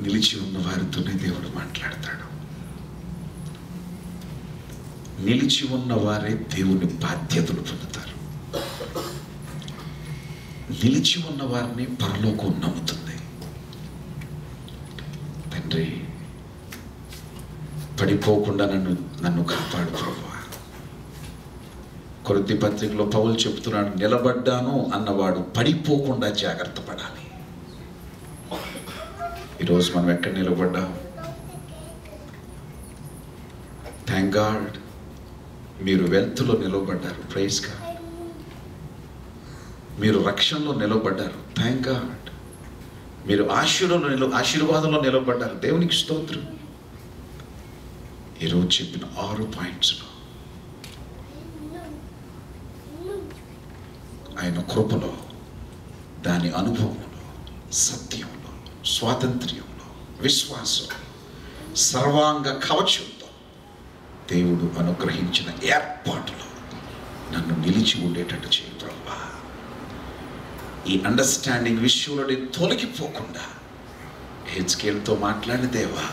నిలిచి ఉన్న వారితోనే దేవుడు మాట్లాడతాడు. నిలిచి ఉన్న వారే దేవుని బాధ్యతలు పొందుతారు. నిలిచి ఉన్న వారిని పరలోకం నమ్ముతుంది. తండ్రి, పడిపోకుండా నన్ను కాపాడు ప్రభువా. కొరింథీ పత్రికలో పౌలు చెప్తున్నాడు, నిలబడ్డాను అన్నవాడు పడిపోకుండా జాగ్రత్త పడాలి. ఈరోజు మనం ఎక్కడ నిలబడ్డాం? థ్యాంక్ గాడ్ మీరు వెల్త్లో నిలబడ్డారు. Praise God. మీరు రక్షణలో నిలబడ్డారు. Thank God. మీరు ఆశీర్వాదంలో నిలబడ్డారు. దేవునికి స్తోత్రం. ఈరోజు చెప్పిన 6 పాయింట్స్లో ఆయన కృపలో, దాని అనుభవంలో, సత్యంలో, స్వాతంత్ర్యంలో, విశ్వాసంలో, సర్వాంగ కవచంతో దేవుడు అనుగ్రహించిన ఏర్పాటులో నన్ను నిలిచి ఉండేటట్టు చేయి ప్రభువా. ఈ అండర్స్టాండింగ్ విషయంలో నేను తొలగిపోకుండా హెచ్కేల్తో మాట్లాడిన దేవా,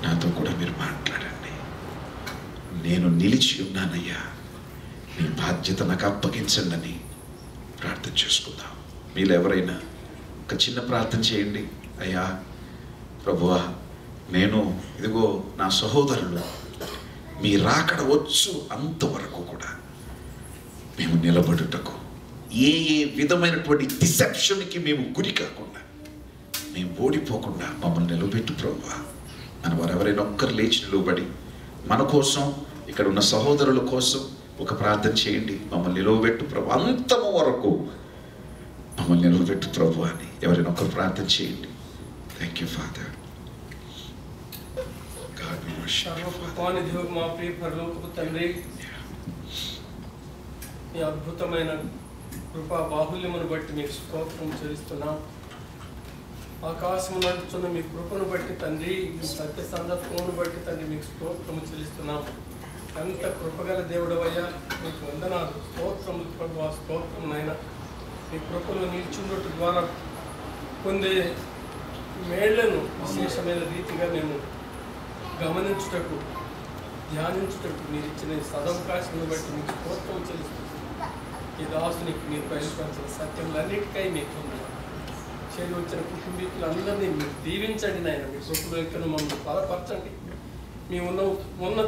నాతో కూడా మీరు మాట్లాడండి. నేను నిలిచి ఉన్నానయ్యా, మీ బాధ్యత నాకు అప్పగించండి అని ప్రార్థన చేసుకుందాం. మీరు ఎవరైనా ఒక చిన్న ప్రార్థన చేయండి. అయ్యా ప్రభువా, నేను ఇదిగో నా సహోదరులు మీ రాకడ వచ్చు అంతవరకు కూడా మేము నిలబడుటకు, ఏ విధమైనటువంటి డిసెప్షన్కి మేము గురి కాకుండా, మేము ఓడిపోకుండా మమ్మల్ని నిలబెట్టు ప్రభువా. మన వారు ఎవరైనా ఒక్కరు లేచి నిలబడి మన కోసం, ఇక్కడ ఉన్న సహోదరుల కోసం ఒక ప్రార్థన చేయండి. మమ్మల్ని నిలవబెట్టు ప్రభు, అంతము వరకు మమ్మల్ని నిలవబెట్టు ప్రభు అని ఎవరైనా ఒక్కరు ప్రార్థన చేయండి. Thank you father. మా ప్రియ పరలోకపు తండ్రి, ఈ అద్భుతమైన కృపా బాహుల్యమును బట్టి మీకు స్తోత్రం చెల్లిస్తున్నాం. ఆకాశము నడుచున్న మీ కృపను బట్టి తండ్రి, మీ సత్య సందర్భమును బట్టి తండ్రి మీకు స్తోత్రము చెల్లిస్తున్నాం. అంత కృపగల దేవుడవయ్యా, మీకు వందనాలు, స్తోత్రములు ప్రభు, స్తోత్రం నాయన. మీ కృపలో నిల్చుండట ద్వారా పొందే మేళ్లను విశేషమైన రీతిగా మేము గమనించుటకు, ధ్యానించుటకు మీరు ఇచ్చిన సదవకాశాన్ని బట్టి మీకు స్తోత్రం చెల్లిస్తున్నాం. ఈ దాసునికి మీరు బయలుపరిచిన సత్యములన్నిటికై మీకు చేరి వచ్చిన కుటుంబీకులందరినీ మీరు దీవించండి నాయన. మీ కృపలో ఇక్కడ మమ్మల్ని బలపరచండి. మీ ఉన్న